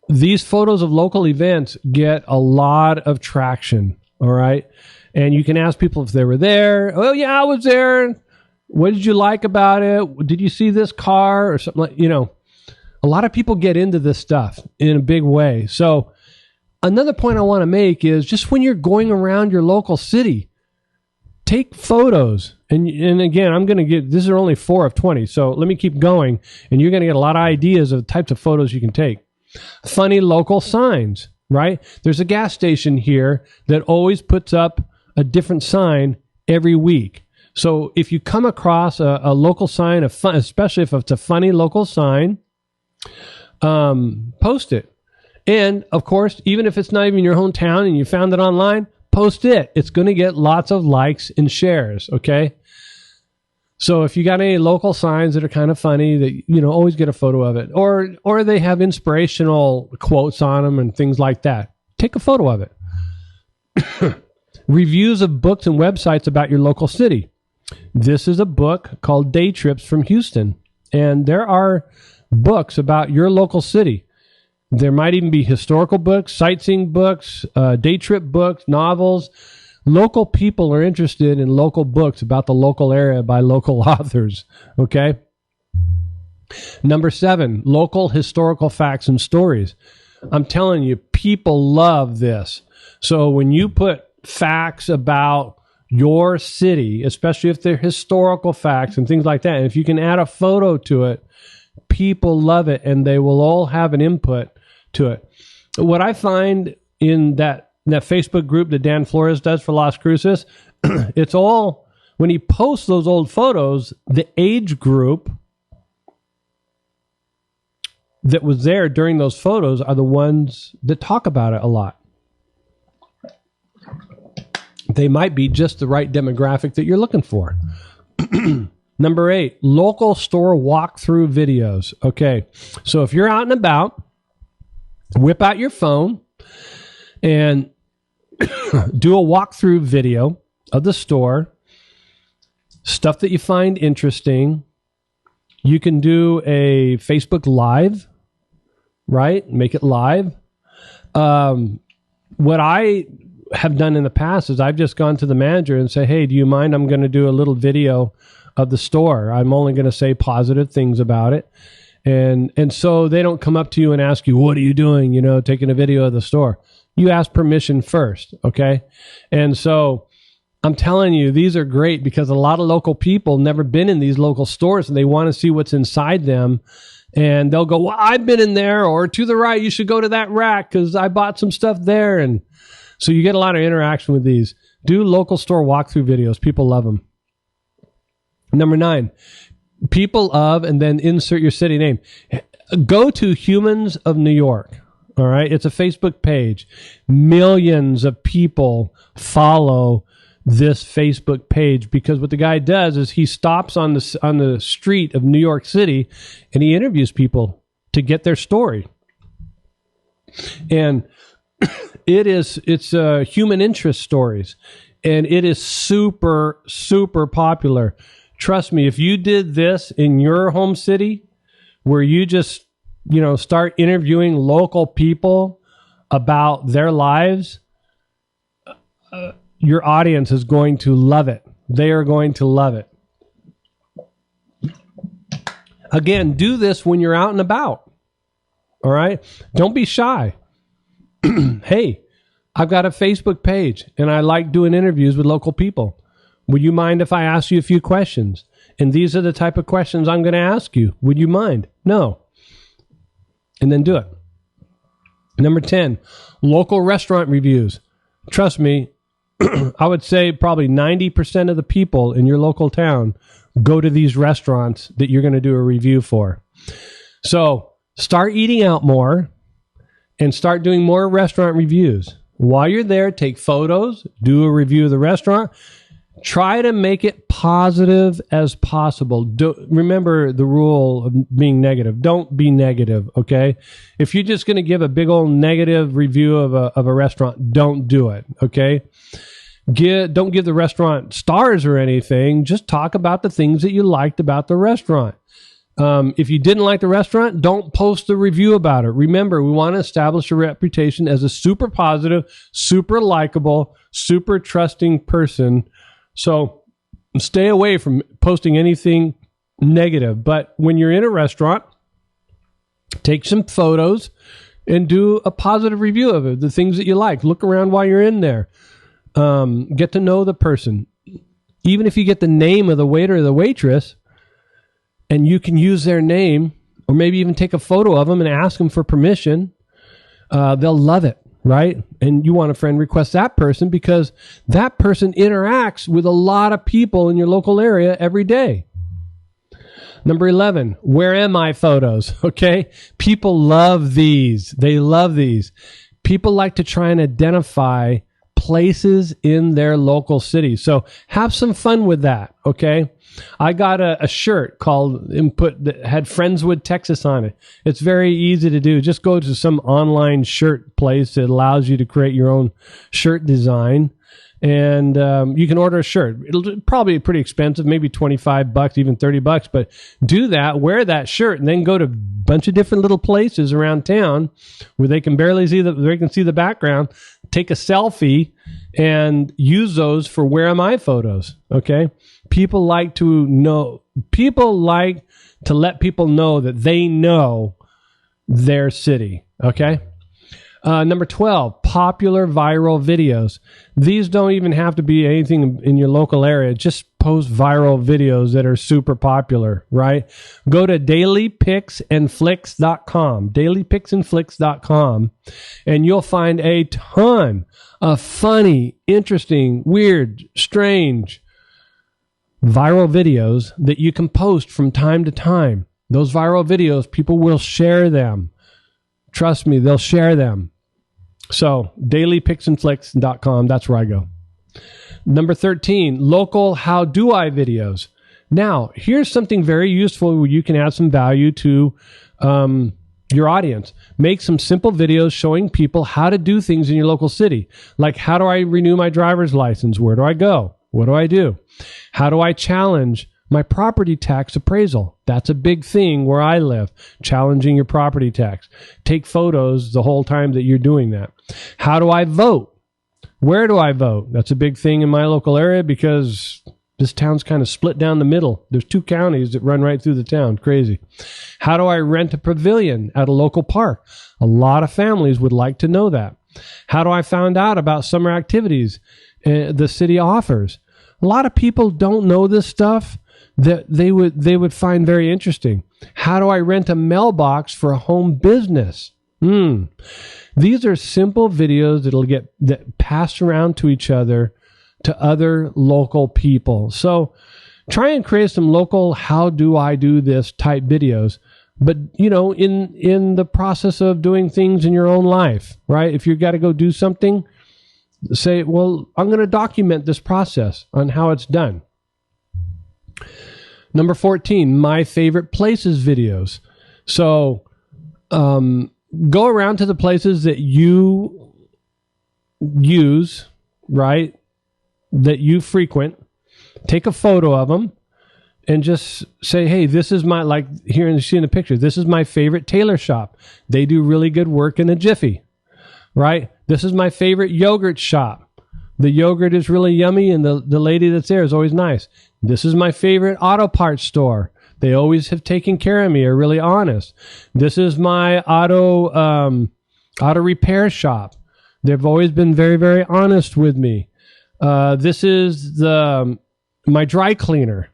these photos of local events get a lot of traction. All right. And you can ask people if they were there. Oh, yeah, I was there. What did you like about it? Did you see this car or something like, a lot of people get into this stuff in a big way. So another point I want to make is just when you're going around your local city, take photos. And again, I'm going to these are only 4 of 20. So let me keep going. And you're going to get a lot of ideas of the types of photos you can take. Funny local signs, right? There's a gas station here that always puts up a different sign every week. So if you come across a local sign, especially if it's a funny local sign, post it. And of course, even if it's not even your hometown and you found it online, post it. It's going to get lots of likes and shares. Okay. So if you got any local signs that are kind of funny, that always get a photo of it, or they have inspirational quotes on them and things like that, take a photo of it. Reviews of books and websites about your local city. This is a book called Day Trips from Houston, and there are books about your local city. There might even be historical books, sightseeing books, day trip books, novels. Local people are interested in local books about the local area by local authors, okay? Number 7, local historical facts and stories. I'm telling you, people love this. So when you put facts about your city, especially if they're historical facts and things like that, and if you can add a photo to it, people love it, and they will all have an input to it. What I find in that Facebook group that Dan Flores does for Las Cruces, it's all, when he posts those old photos, the age group that was there during those photos are the ones that talk about it a lot. They might be just the right demographic that you're looking for. Number 8, local store walkthrough videos. Okay, so if you're out and about, whip out your phone and do a walkthrough video of the store, stuff that you find interesting. You can do a Facebook Live, right? Make it live. What I have done in the past is I've just gone to the manager and say, hey, do you mind? I'm going to do a little video of the store. I'm only going to say positive things about it. And so they don't come up to you and ask you, what are you doing? Taking a video of the store. You ask permission first. Okay. And so I'm telling you, these are great because a lot of local people never been in these local stores and they want to see what's inside them. And they'll go, well, I've been in there, or to the right, you should go to that rack because I bought some stuff there. And so you get a lot of interaction with these. Do local store walkthrough videos. People love them. Number 9, people of, and then insert your city name. Go to Humans of New York. All right. It's a Facebook page. Millions of people follow this Facebook page because what the guy does is he stops on the street of New York City and he interviews people to get their story. And it's human interest stories, and it is super, super popular. Trust me, if you did this in your home city where you just, start interviewing local people about their lives, your audience is going to love it. They are going to love it. Again, do this when you're out and about. All right? Don't be shy. Hey, I've got a Facebook page and I like doing interviews with local people. Would you mind if I ask you a few questions? And these are the type of questions I'm going to ask you. Would you mind? No. And then do it. Number 10, local restaurant reviews. Trust me, I would say probably 90% of the people in your local town go to these restaurants that you're going to do a review for. So start eating out more and start doing more restaurant reviews. While you're there, take photos, do a review of the restaurant. Try to make it positive as possible. Remember the rule of being negative. Don't be negative, okay? If you're just going to give a big old negative review of a restaurant, don't do it, okay? Don't give the restaurant stars or anything. Just talk about the things that you liked about the restaurant. If you didn't like the restaurant, don't post a review about it. Remember, we want to establish a reputation as a super positive, super likable, super trusting person. So stay away from posting anything negative. But when you're in a restaurant, take some photos and do a positive review of it, the things that you like. Look around while you're in there. Get to know the person. Even if you get the name of the waiter or the waitress, and you can use their name, or maybe even take a photo of them and ask them for permission, they'll love it, right? And you want to friend request that person because that person interacts with a lot of people in your local area every day. Number 11, where am I photos, okay? People love these. They love these. People like to try and identify places in their local city. So have some fun with that, okay? I got a shirt called Input that had Friendswood, Texas on it. It's very easy to do. Just go to some online shirt place that allows you to create your own shirt design. And you can order a shirt. It'll probably be pretty expensive, maybe $25, even $30. But do that, wear that shirt, and then go to a bunch of different little places around town where they can barely see the background. Take a selfie and use those for where am I photos. Okay, people like to know. People like to let people know that they know their city. Okay. Number 12, popular viral videos. These don't even have to be anything in your local area. Just post viral videos that are super popular, right? Go to dailypicsandflicks.com, dailypicsandflicks.com, and you'll find a ton of funny, interesting, weird, strange viral videos that you can post from time to time. Those viral videos, people will share them. Trust me, they'll share them. So, dailypicsandflicks.com, that's where I go. Number 13, local how do I videos. Now, here's something very useful where you can add some value to your audience. Make some simple videos showing people how to do things in your local city. Like, how do I renew my driver's license? Where do I go? What do I do? How do I challenge my property tax appraisal? That's a big thing where I live, challenging your property tax. Take photos the whole time that you're doing that. How do I vote? Where do I vote? That's a big thing in my local area because this town's kind of split down the middle. There's 2 counties that run right through the town. Crazy. How do I rent a pavilion at a local park? A lot of families would like to know that. How do I find out about summer activities the city offers? A lot of people don't know this stuff that they would find very interesting. How do I rent a mailbox for a home business? These are simple videos that pass around to each other, to other local people. So try and create some local how do I do this type videos. But, in the process of doing things in your own life, right? If you've got to go do something, say, well, I'm going to document this process on how it's done. Number 14, my favorite places videos. So go around to the places that you use, right, that you frequent. Take a photo of them and just say, hey, this is my, like here in the picture, this is my favorite tailor shop. They do really good work in a jiffy, right? This is my favorite yogurt shop. The yogurt is really yummy, and the lady that's there is always nice. This is my favorite auto parts store. They always have taken care of me, are really honest. This is my auto repair shop. They've always been very, very honest with me. This is my dry cleaner.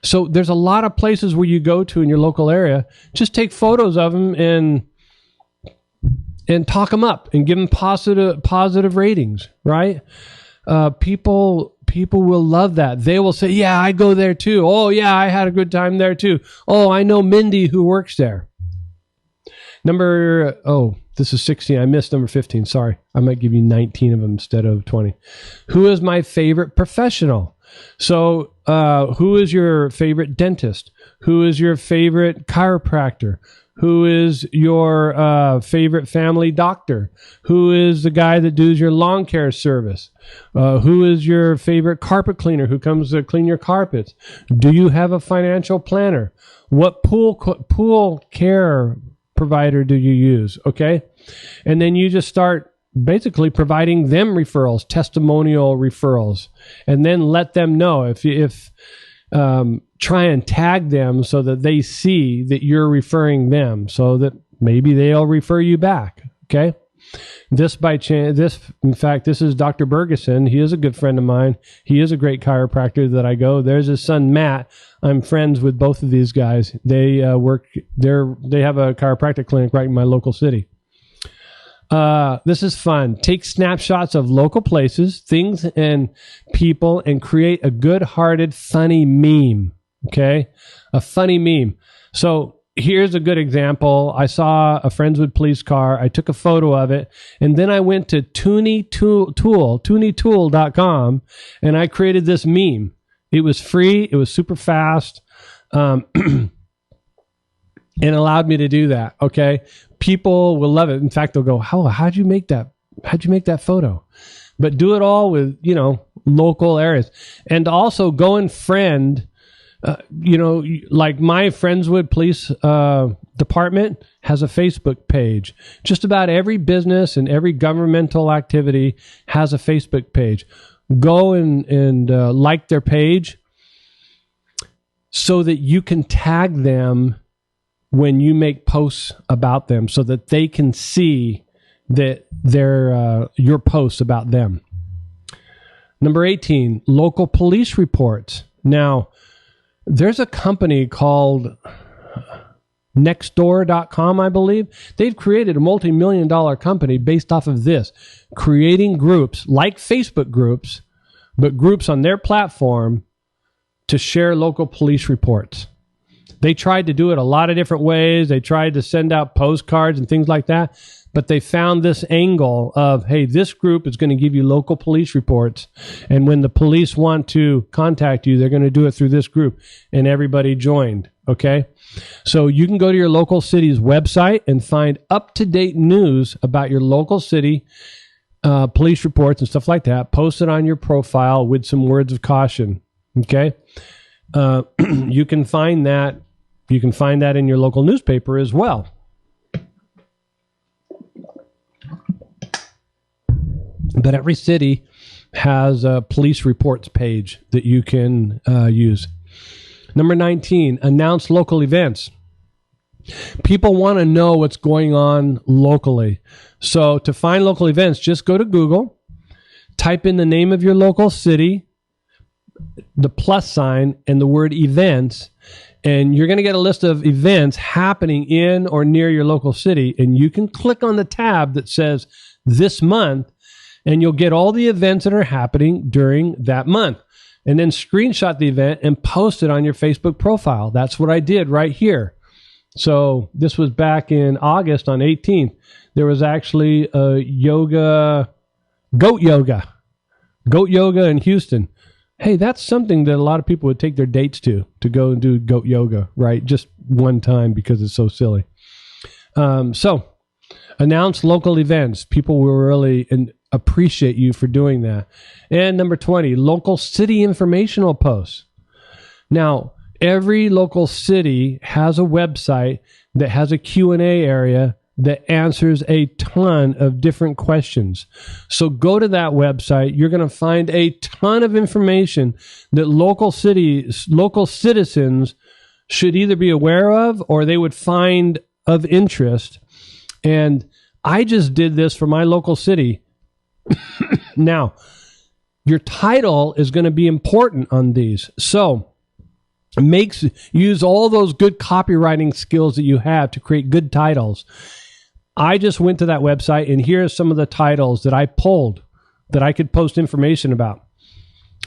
So there's a lot of places where you go to in your local area. Just take photos of them and talk them up and give them positive ratings, right? People will love that. They will say, yeah, I go there too. Oh, yeah, I had a good time there too. Oh, I know Mindy who works there. This is 16. I missed number 15. Sorry. I might give you 19 of them instead of 20. Who is my favorite professional? So, who is your favorite dentist? Who is your favorite chiropractor? Who is your favorite family doctor? Who is the guy that does your lawn care service? Who is your favorite carpet cleaner who comes to clean your carpets? Do you have a financial planner? What pool care provider do you use? Okay. And then you just start basically providing them referrals, testimonial referrals, and then let them know if try and tag them so that they see that you're referring them, so that maybe they'll refer you back. Okay. This is Dr. Bergeson. He is a good friend of mine. He is a great chiropractor that I go. There's his son, Matt. I'm friends with both of these guys. They have a chiropractic clinic right in my local city. This is fun. Take snapshots of local places, things, and people, and create a good-hearted, funny meme. Okay? A funny meme. So here's a good example. I saw a Friendswood police car. I took a photo of it, and then I went to toonytool.com, and I created this meme. It was free. It was super fast. And allowed me to do that. Okay. People will love it. In fact, they'll go, how'd you make that? How'd you make that photo? But do it all with, local areas. And also go and friend, like my Friendswood Police Department has a Facebook page. Just about every business and every governmental activity has a Facebook page. Go and like their page so that you can tag them when you make posts about them, so that they can see that they're your posts about them. Number 18, local police reports. Now, there's a company called nextdoor.com, I believe. They've created a multi-million-dollar company based off of this, creating groups like Facebook groups, but groups on their platform to share local police reports. They tried to do it a lot of different ways. They tried to send out postcards and things like that, but they found this angle of, hey, this group is going to give you local police reports, and when the police want to contact you, they're going to do it through this group, and everybody joined, okay? So you can go to your local city's website and find up-to-date news about your local city, police reports and stuff like that. Post it on your profile with some words of caution, okay? You can find that. You can find that in your local newspaper as well. But every city has a police reports page that you can use. Number 19, announce local events. People want to know what's going on locally. So to find local events, just go to Google, type in the name of your local city, the plus sign, and the word events, and you're going to get a list of events happening in or near your local city, and you can click on the tab that says this month, and you'll get all the events that are happening during that month, and then screenshot the event and post it on your Facebook profile. That's what I did right here. So this was back in August on 18th. There was actually a goat yoga in Houston. Hey, that's something that a lot of people would take their dates to go and do goat yoga, right? Just one time because it's so silly. So announce local events. People will really appreciate you for doing that. And number 20, local city informational posts. Now, every local city has a website that has a Q&A area that answers a ton of different questions. So go to that website. You're going to find a ton of information that local citizens should either be aware of or they would find of interest. And I just did this for my local city. Now, your title is going to be important on these. So use all those good copywriting skills that you have to create good titles. I just went to that website, and here are some of the titles that I pulled that I could post information about.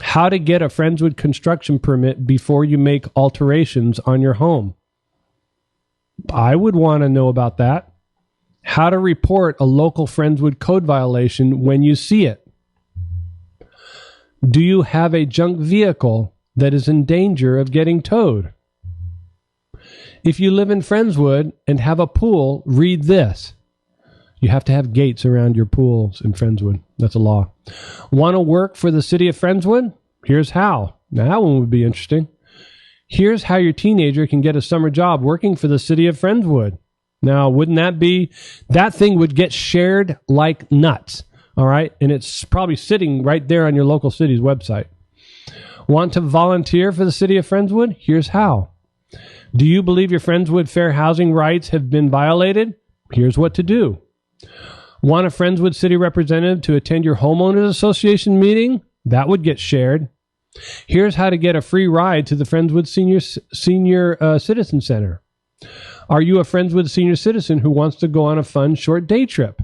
How to get a Friendswood construction permit before you make alterations on your home. I would want to know about that. How to report a local Friendswood code violation when you see it. Do you have a junk vehicle that is in danger of getting towed? If you live in Friendswood and have a pool, read this. You have to have gates around your pools in Friendswood. That's a law. Want to work for the city of Friendswood? Here's how. Now that one would be interesting. Here's how your teenager can get a summer job working for the city of Friendswood. Now, wouldn't that be, that thing would get shared like nuts, all right? And it's probably sitting right there on your local city's website. Want to volunteer for the city of Friendswood? Here's how. Do you believe your Friendswood fair housing rights have been violated? Here's what to do. Want a Friendswood city representative to attend your homeowners association meeting? That would get shared. Here's how to get a free ride to the Friendswood Senior Citizen Center. Are you a Friendswood senior citizen who wants to go on a fun short day trip?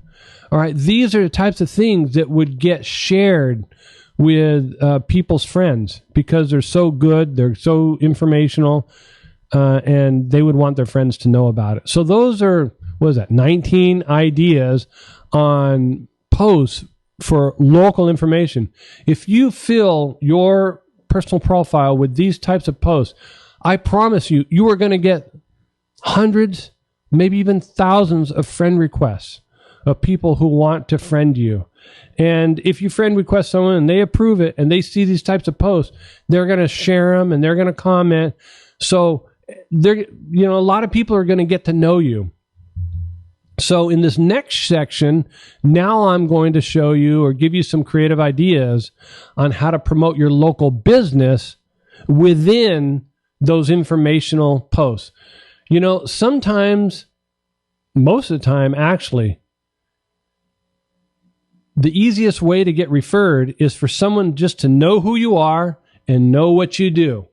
All right, these are the types of things that would get shared with people's friends because they're so good, they're so informational, and they would want their friends to know about it. So those are, 19 ideas on posts for local information. If you fill your personal profile with these types of posts, I promise you, you are going to get hundreds, maybe even thousands of friend requests of people who want to friend you. And if you friend request someone and they approve it and they see these types of posts, they're going to share them and they're going to comment. So a lot of people are going to get to know you. So in this next section, now I'm going to show you or give you some creative ideas on how to promote your local business within those informational posts. Sometimes, most of the time, actually, the easiest way to get referred is for someone just to know who you are and know what you do.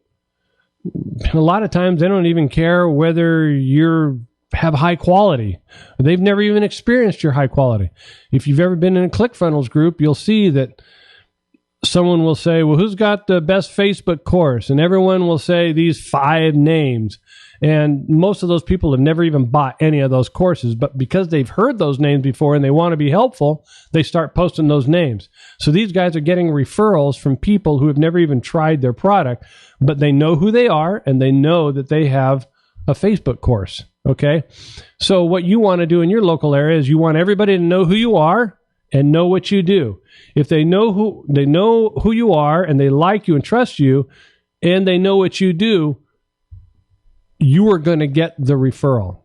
A lot of times they don't even care whether you have high quality. They've never even experienced your high quality. If you've ever been in a ClickFunnels group, you'll see that someone will say, well, who's got the best Facebook course? And everyone will say these 5 names. And most of those people have never even bought any of those courses. But because they've heard those names before and they want to be helpful, they start posting those names. So these guys are getting referrals from people who have never even tried their product, but they know who they are and they know that they have a Facebook course. Okay. So what you want to do in your local area is you want everybody to know who you are and know what you do. If they know who you are and they like you and trust you and they know what you do, you are going to get the referral.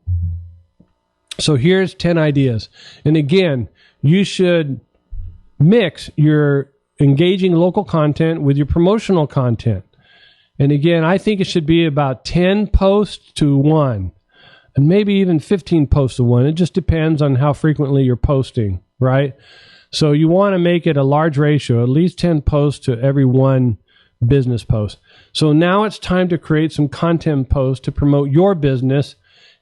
So here's 10 ideas. And again, you should mix your engaging local content with your promotional content. And again, I think it should be about 10 posts to 1. And maybe even 15 posts to 1. It just depends on how frequently you're posting, right? So you want to make it a large ratio, at least 10 posts to every 1 business post. So now it's time to create some content posts to promote your business.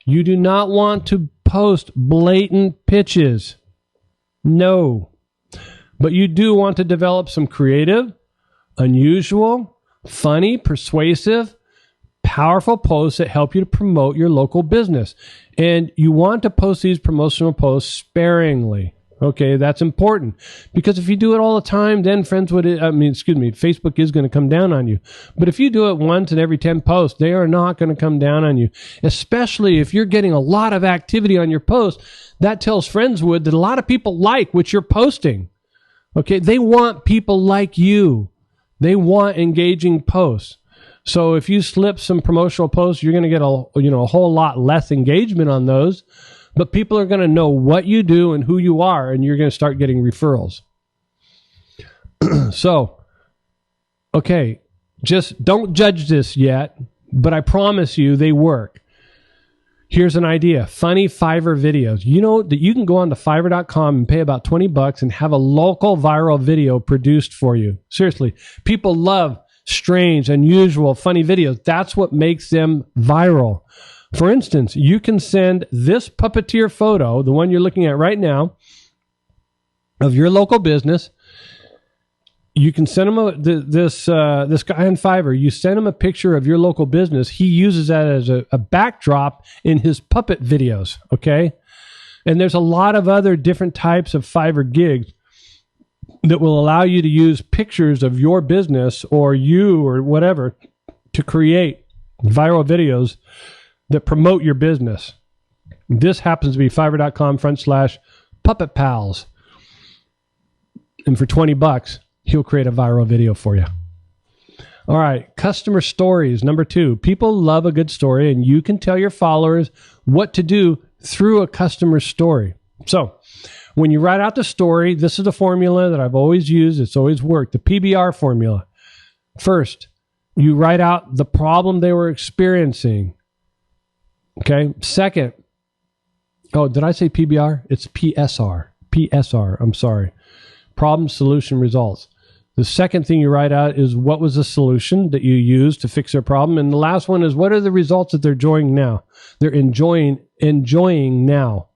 You do not want to post blatant pitches. No. But you do want to develop some creative, unusual, funny, persuasive, powerful posts that help you to promote your local business. And you want to post these promotional posts sparingly. Okay, that's important. Because if you do it all the time, then Facebook is going to come down on you. But if you do it once in every 10 posts, they are not going to come down on you. Especially if you're getting a lot of activity on your post, that tells Friendswood that a lot of people like what you're posting. Okay, they want people like you. They want engaging posts. So if you slip some promotional posts, you're going to get a whole lot less engagement on those. But people are going to know what you do and who you are, and you're going to start getting referrals. So, okay, just don't judge this yet, but I promise you they work. Here's an idea. Funny Fiverr videos. You know that you can go on to Fiverr.com and pay about $20 and have a local viral video produced for you. Seriously, people love strange, unusual, funny videos. That's what makes them viral. For instance, you can send this puppeteer photo, the one you're looking at right now, of your local business. You can send him this guy on Fiverr. You send him a picture of your local business. He uses that as a backdrop in his puppet videos, okay? And there's a lot of other different types of Fiverr gigs that will allow you to use pictures of your business or you or whatever to create viral videos that promote your business. This happens to be Fiverr.com/Puppet Pals. And for $20, he'll create a viral video for you. All right, customer stories. Number 2, people love a good story, and you can tell your followers what to do through a customer story. So when you write out the story, this is the formula that I've always used. It's always worked, the PBR formula. First, you write out the problem they were experiencing. Okay. Second, did I say PBR? It's PSR. PSR. I'm sorry. Problem, solution, results. The second thing you write out is what was the solution that you used to fix their problem. And the last one is what are the results that they're enjoying now? They're enjoying now.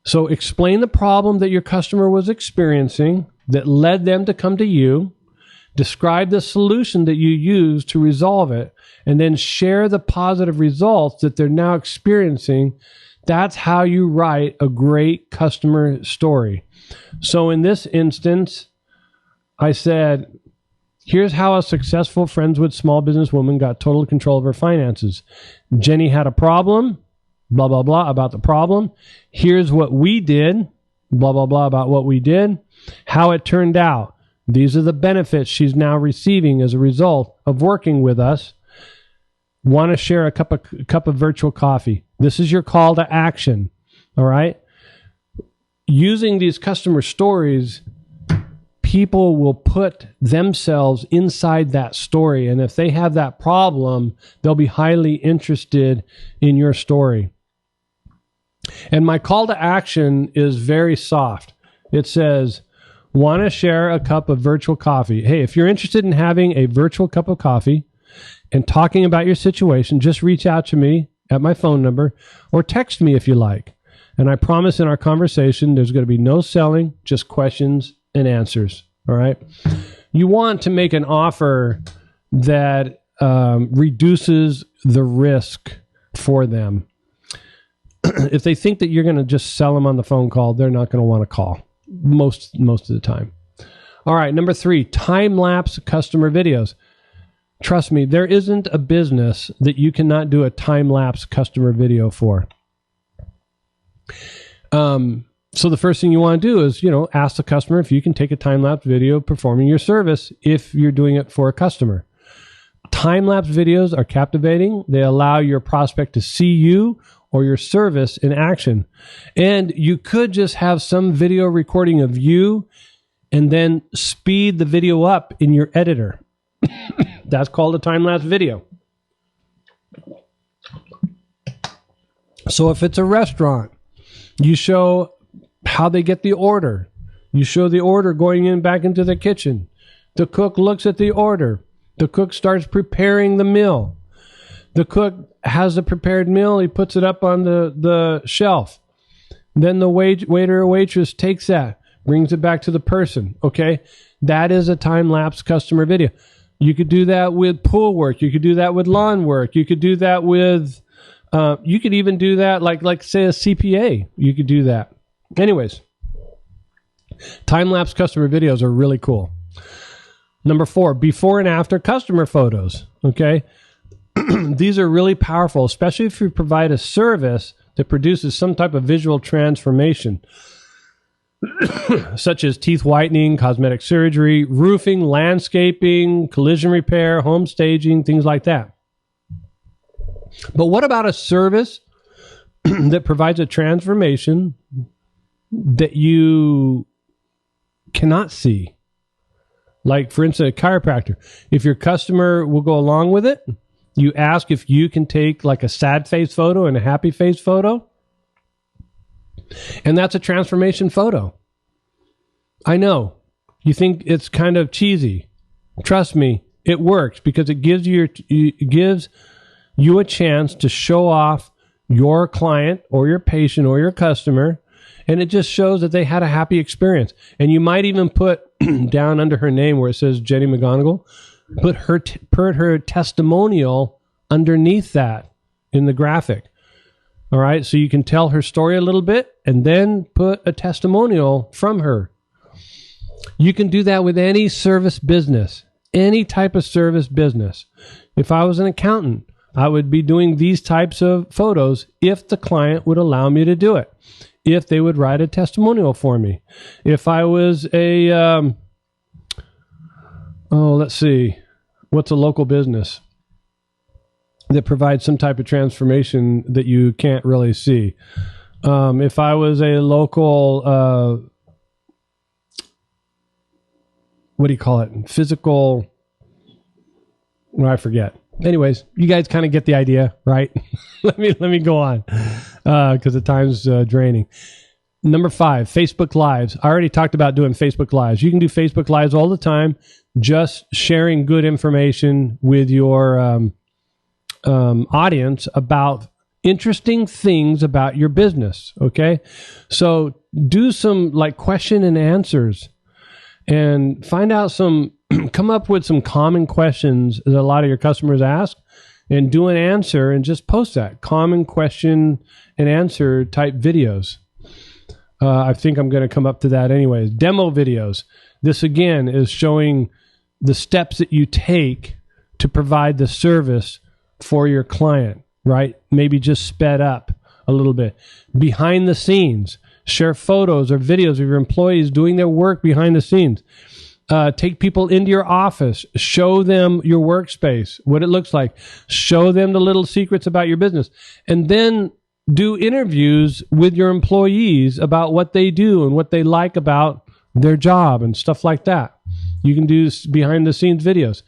So explain the problem that your customer was experiencing that led them to come to you. Describe the solution that you used to resolve it. and then share the positive results that they're now experiencing. That's how you write a great customer story. So in this instance, I said, here's how a successful Friendswood small business woman got total control of her finances. Jenny had a problem, blah, blah, blah, about the problem. Here's what we did, blah, blah, blah, about what we did, how it turned out. These are the benefits she's now receiving as a result of working with us. Want to share a cup of virtual coffee. This is your call to action. All right. Using these customer stories, people will put themselves inside that story. And if they have that problem, they'll be highly interested in your story. And my call to action is very soft. It says, want to share a cup of virtual coffee. Hey, if you're interested in having a virtual cup of coffee and talking about your situation, just reach out to me at my phone number or text me if you like. And I promise in our conversation, there's going to be no selling, just questions and answers. All right. You want to make an offer that reduces the risk for them. If they think that you're going to just sell them on the phone call, they're not going to want to call most of the time. All right. Number 3, time-lapse customer videos. Trust me, there isn't a business that you cannot do a time-lapse customer video for. So the first thing you want to do is, ask the customer if you can take a time-lapse video performing your service if you're doing it for a customer. Time-lapse videos are captivating. They allow your prospect to see you or your service in action. And you could just have some video recording of you and then speed the video up in your editor. That's called a time-lapse video. So if it's a restaurant, you show how they get the order. You show the order going back into the kitchen. The cook looks at the order. The cook starts preparing the meal. The cook has a prepared meal. He puts it up on the shelf. Then the waiter or waitress takes that, brings it back to the person. Okay? That is a time-lapse customer video. You could do that with pool work. You could do that with lawn work. You could do that with, you could even do that like say a CPA. You could do that. Anyways, time-lapse customer videos are really cool. Number 4, before and after customer photos. Okay. These are really powerful, especially if you provide a service that produces some type of visual transformation, such as teeth whitening, cosmetic surgery, roofing, landscaping, collision repair, home staging, things like that. But what about a service that provides a transformation that you cannot see? Like, for instance, a chiropractor. If your customer will go along with it, you ask if you can take like a sad face photo and a happy face photo. And that's a transformation photo. I know. You think it's kind of cheesy. Trust me, it works because it gives you a chance to show off your client or your patient or your customer, and it just shows that they had a happy experience. And you might even put down under her name where it says Jenny McGonigal, put her testimonial underneath that in the graphic. All right, so you can tell her story a little bit and then put a testimonial from her. You can do that with any service business, any type of service business. If I was an accountant, I would be doing these types of photos if the client would allow me to do it, if they would write a testimonial for me. If I was let's see, what's a local business that provides some type of transformation that you can't really see? If I was a local, what do you call it? Physical, well, I forget. Anyways, you guys kind of get the idea, right? let me go on because the time's draining. Number 5, Facebook Lives. I already talked about doing Facebook Lives. You can do Facebook Lives all the time, just sharing good information with your audience about interesting things about your business. Okay, so do some like question and answers, and find out come up with some common questions that a lot of your customers ask, and do an answer and just post that. Common question and answer type videos. I think I'm going to come up to that anyways. Demo videos. This again is showing the steps that you take to provide the service for your client, right? Maybe just sped up a little bit. Behind the scenes. Share photos or videos of your employees doing their work behind the scenes. Take people into your office. Show them your workspace, what it looks like. Show them the little secrets about your business. And then do interviews with your employees about what they do and what they like about their job and stuff like that. You can do behind the scenes videos.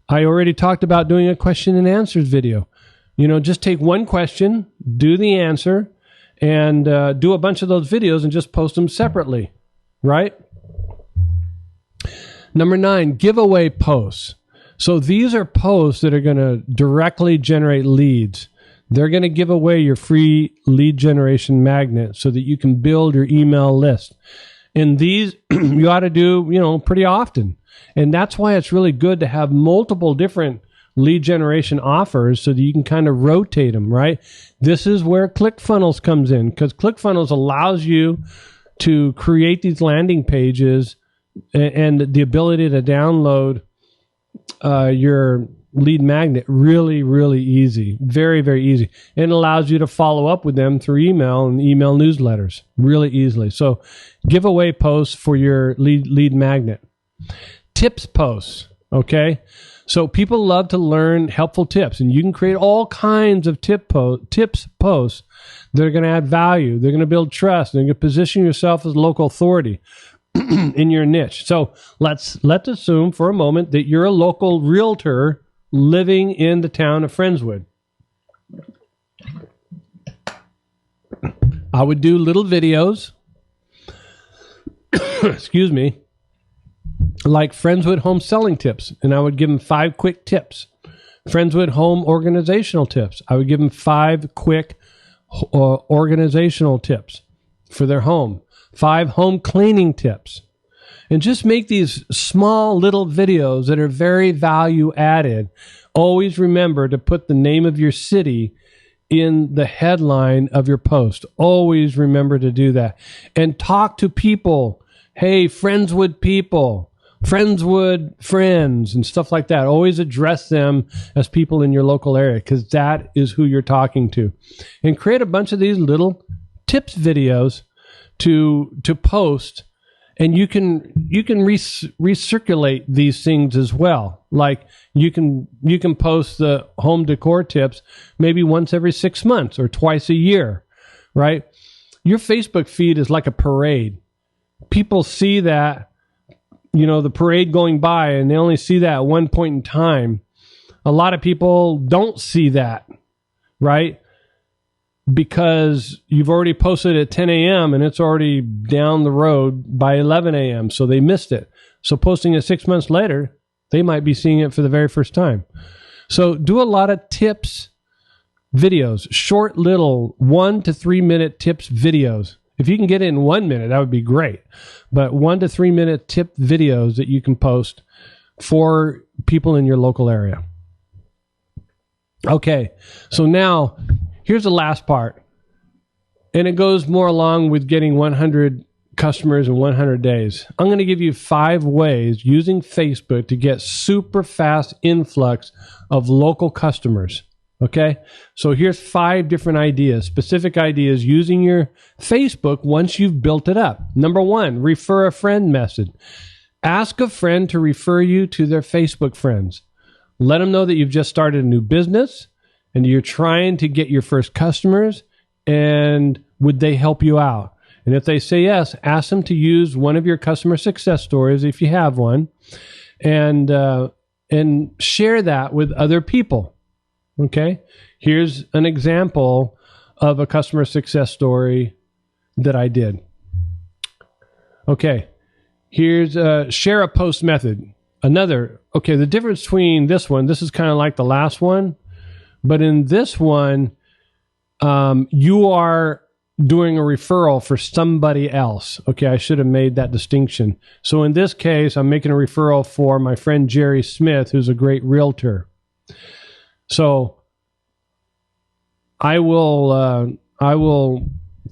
I already talked about doing a question and answers video. Just take one question, do the answer, and do a bunch of those videos and just post them separately, right? Number 9, giveaway posts. So these are posts that are going to directly generate leads. They're going to give away your free lead generation magnet so that you can build your email list. And these you ought to do, pretty often. And that's why it's really good to have multiple different lead generation offers so that you can kind of rotate them, right? This is where ClickFunnels comes in, because ClickFunnels allows you to create these landing pages and the ability to download your lead magnet really, really easy. Very, very easy. And it allows you to follow up with them through email and email newsletters really easily. So giveaway posts for your lead magnet. Tips posts, okay? So people love to learn helpful tips, and you can create all kinds of tips posts that are going to add value. They're going to build trust. They're going to position yourself as local authority in your niche. So let's assume for a moment that you're a local realtor living in the town of Friendswood. I would do little videos, excuse me, like Friendswood home selling tips, and I would give them 5 quick tips. Friendswood home organizational tips. I would give them 5 quick organizational tips for their home. 5 home cleaning tips. And just make these small little videos that are very value added. Always remember to put the name of your city in the headline of your post. Always remember to do that. And talk to people. Hey, Friendswood people. Friendswood friends and stuff like that. Always address them as people in your local area, because that is who you're talking to. And create a bunch of these little tips videos to post, and you can recirculate these things as well. Like you can post the home decor tips maybe once every 6 months or twice a year, right? Your Facebook feed is like a parade. People see that, the parade going by, and they only see that at one point in time. A lot of people don't see that, right? Because you've already posted at 10 a.m. and it's already down the road by 11 a.m. So they missed it. So posting it 6 months later, they might be seeing it for the very first time. So do a lot of tips videos, short little 1 to 3 minute tips videos. If you can get it in 1 minute, that would be great. But 1 to 3 minute tip videos that you can post for people in your local area. Okay, so now here's the last part. And it goes more along with getting 100 customers in 100 days. I'm going to give you 5 ways using Facebook to get super fast influx of local customers. Okay, so here's 5 different ideas, specific ideas using your Facebook once you've built it up. Number 1, refer a friend method. Ask a friend to refer you to their Facebook friends. Let them know that you've just started a new business and you're trying to get your first customers, and would they help you out? And if they say yes, ask them to use one of your customer success stories if you have one, and share that with other people. Okay, here's an example of a customer success story that I did. Okay, here's share a post method. Okay, the difference between this is kind of like the last one, but in this one, you are doing a referral for somebody else. Okay, I should have made that distinction. So in this case, I'm making a referral for my friend Jerry Smith, who's a great realtor. So I will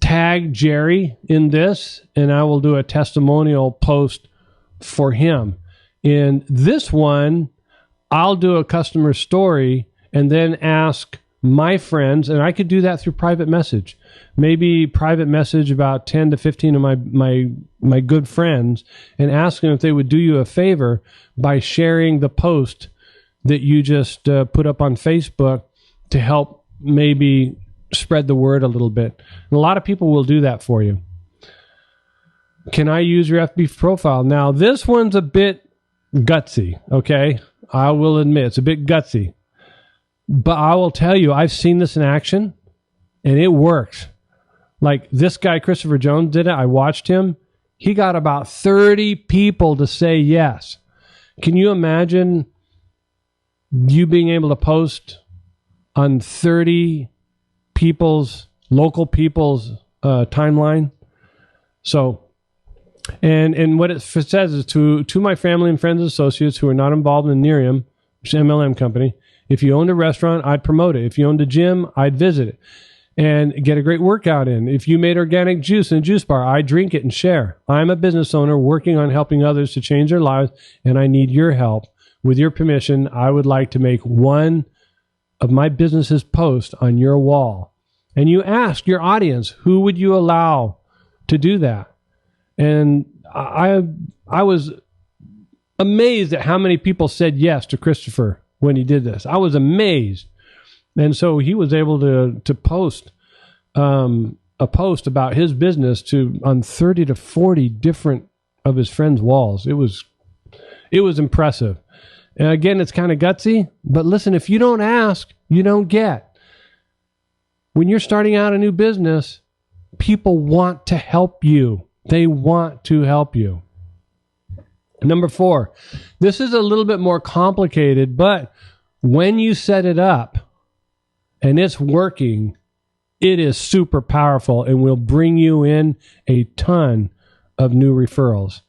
tag Jerry in this, and I will do a testimonial post for him. In this one, I'll do a customer story and then ask my friends, and I could do that through private message. Maybe private message about 10 to 15 of my good friends, and ask them if they would do you a favor by sharing the post that you just put up on Facebook to help maybe spread the word a little bit. And a lot of people will do that for you. Can I use your FB profile? Now, this one's a bit gutsy, okay? I will admit it's a bit gutsy. But I will tell you, I've seen this in action, and it works. Like this guy, Christopher Jones, did it. I watched him. He got about 30 people to say yes. Can you imagine you being able to post on 30 local people's timeline? So, and what it says is to my family and friends and associates who are not involved in Nerium, which is an MLM company. If you owned a restaurant, I'd promote it. If you owned a gym, I'd visit it and get a great workout in. If you made organic juice in a juice bar, I drink it and share. I'm a business owner working on helping others to change their lives, and I need your help. With your permission, I would like to make one of my business's post on your wall. And you ask your audience, who would you allow to do that? And I was amazed at how many people said yes to Christopher when he did this. I was amazed. And so he was able to post a post about his business on 30 to 40 different of his friends' walls. It was impressive. And again, it's kind of gutsy, but listen, if you don't ask, you don't get. When you're starting out a new business, people want to help you. They want to help you. Number 4, this is a little bit more complicated, but when you set it up and it's working, it is super powerful and will bring you in a ton of new referrals.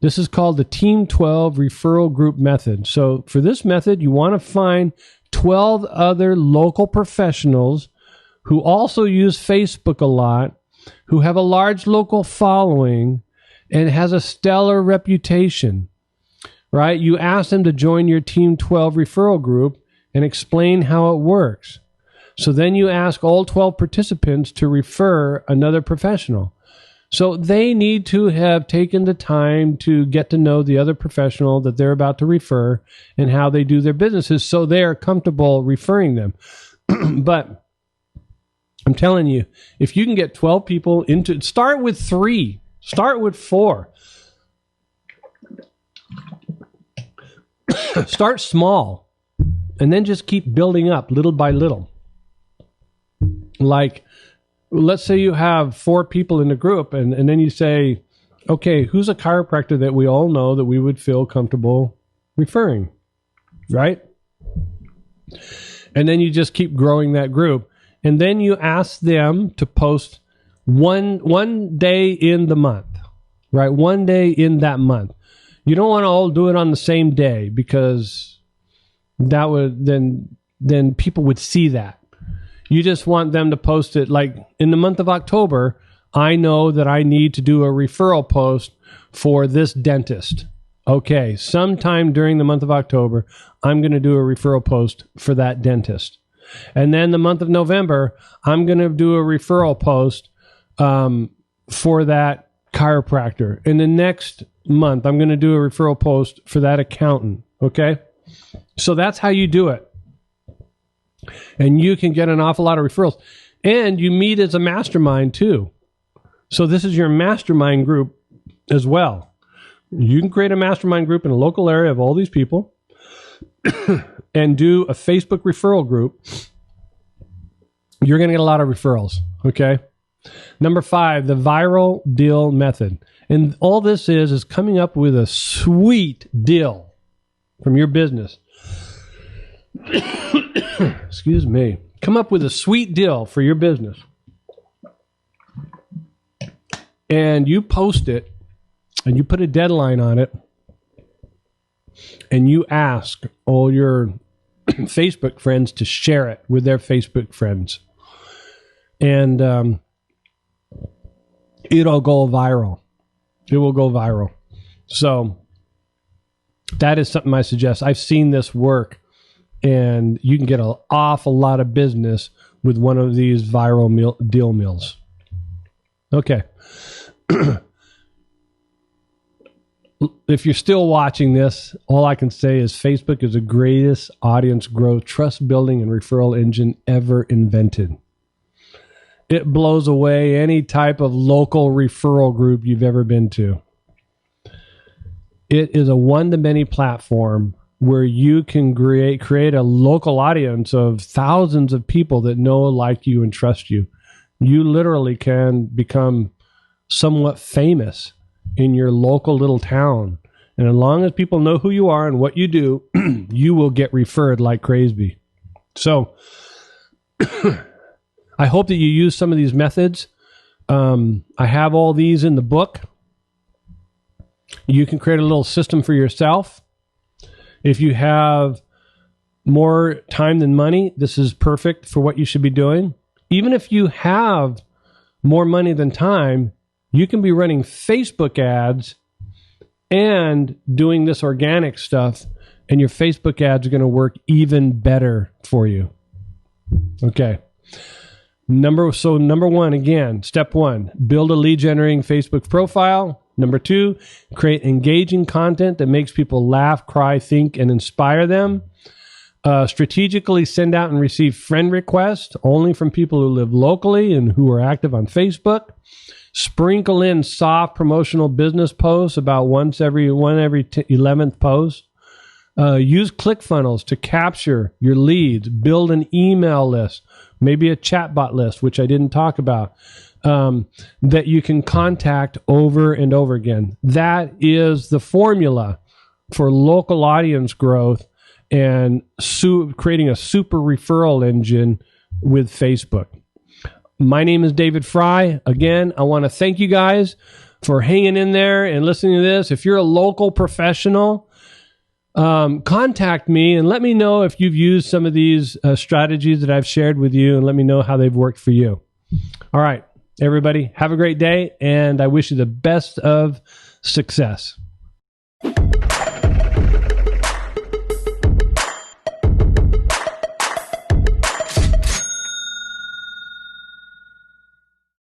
This is called the Team 12 referral group method. So for this method, you want to find 12 other local professionals who also use Facebook a lot, who have a large local following and has a stellar reputation, right? You ask them to join your Team 12 referral group and explain how it works. So then you ask all 12 participants to refer another professional. So they need to have taken the time to get to know the other professional that they're about to refer and how they do their businesses so they are comfortable referring them. But I'm telling you, if you can get 12 people start with 3, start with 4. Start small and then just keep building up little by little. Like, let's say you have 4 people in the group and then you say, okay, who's a chiropractor that we all know that we would feel comfortable referring, right? And then you just keep growing that group. And then you ask them to post one day in the month, right? One day in that month. You don't want to all do it on the same day because that would then people would see that. You just want them to post it like in the month of October. I know that I need to do a referral post for this dentist. Okay, sometime during the month of October, I'm going to do a referral post for that dentist. And then the month of November, I'm going to do a referral post for that chiropractor. In the next month, I'm going to do a referral post for that accountant. Okay? So that's how you do it. And you can get an awful lot of referrals. And you meet as a mastermind too. So this is your mastermind group as well. You can create a mastermind group in a local area of all these people and do a Facebook referral group. You're going to get a lot of referrals, okay? Number 5, the viral deal method. And all this is coming up with a sweet deal from your business. Excuse me. Come up with a sweet deal for your business. And you post it, and you put a deadline on it, and you ask all your Facebook friends to share it with their Facebook friends. And it'll go viral. It will go viral. So that is something I suggest. I've seen this work, and you can get an awful lot of business with one of these viral deal mills. Okay. If you're still watching this, all I can say is Facebook is the greatest audience growth, trust building, and referral engine ever invented. It blows away any type of local referral group you've ever been to. It is a one-to-many platform where you can create a local audience of thousands of people that know, like you, and trust you. You literally can become somewhat famous in your local little town. And as long as people know who you are and what you do, you will get referred like crazy. So I hope that you use some of these methods. I have all these in the book. You can create a little system for yourself. If you have more time than money, this is perfect for what you should be doing. Even if you have more money than time, you can be running Facebook ads and doing this organic stuff, and your Facebook ads are going to work even better for you. Okay. Number one, again, step one, build a lead generating Facebook profile. Number two, create engaging content that makes people laugh, cry, think, and inspire them. Strategically send out and receive friend requests only from people who live locally and who are active on Facebook. Sprinkle in soft promotional business posts about one every 11th post. Use ClickFunnels to capture your leads. Build an email list, maybe a chatbot list, which I didn't talk about, that you can contact over and over again. That is the formula for local audience growth and creating a super referral engine with Facebook. My name is David Frey. Again, I want to thank you guys for hanging in there and listening to this. If you're a local professional, contact me and let me know if you've used some of these strategies that I've shared with you, and let me know how they've worked for you. All right, everybody, have a great day, and I wish you the best of success.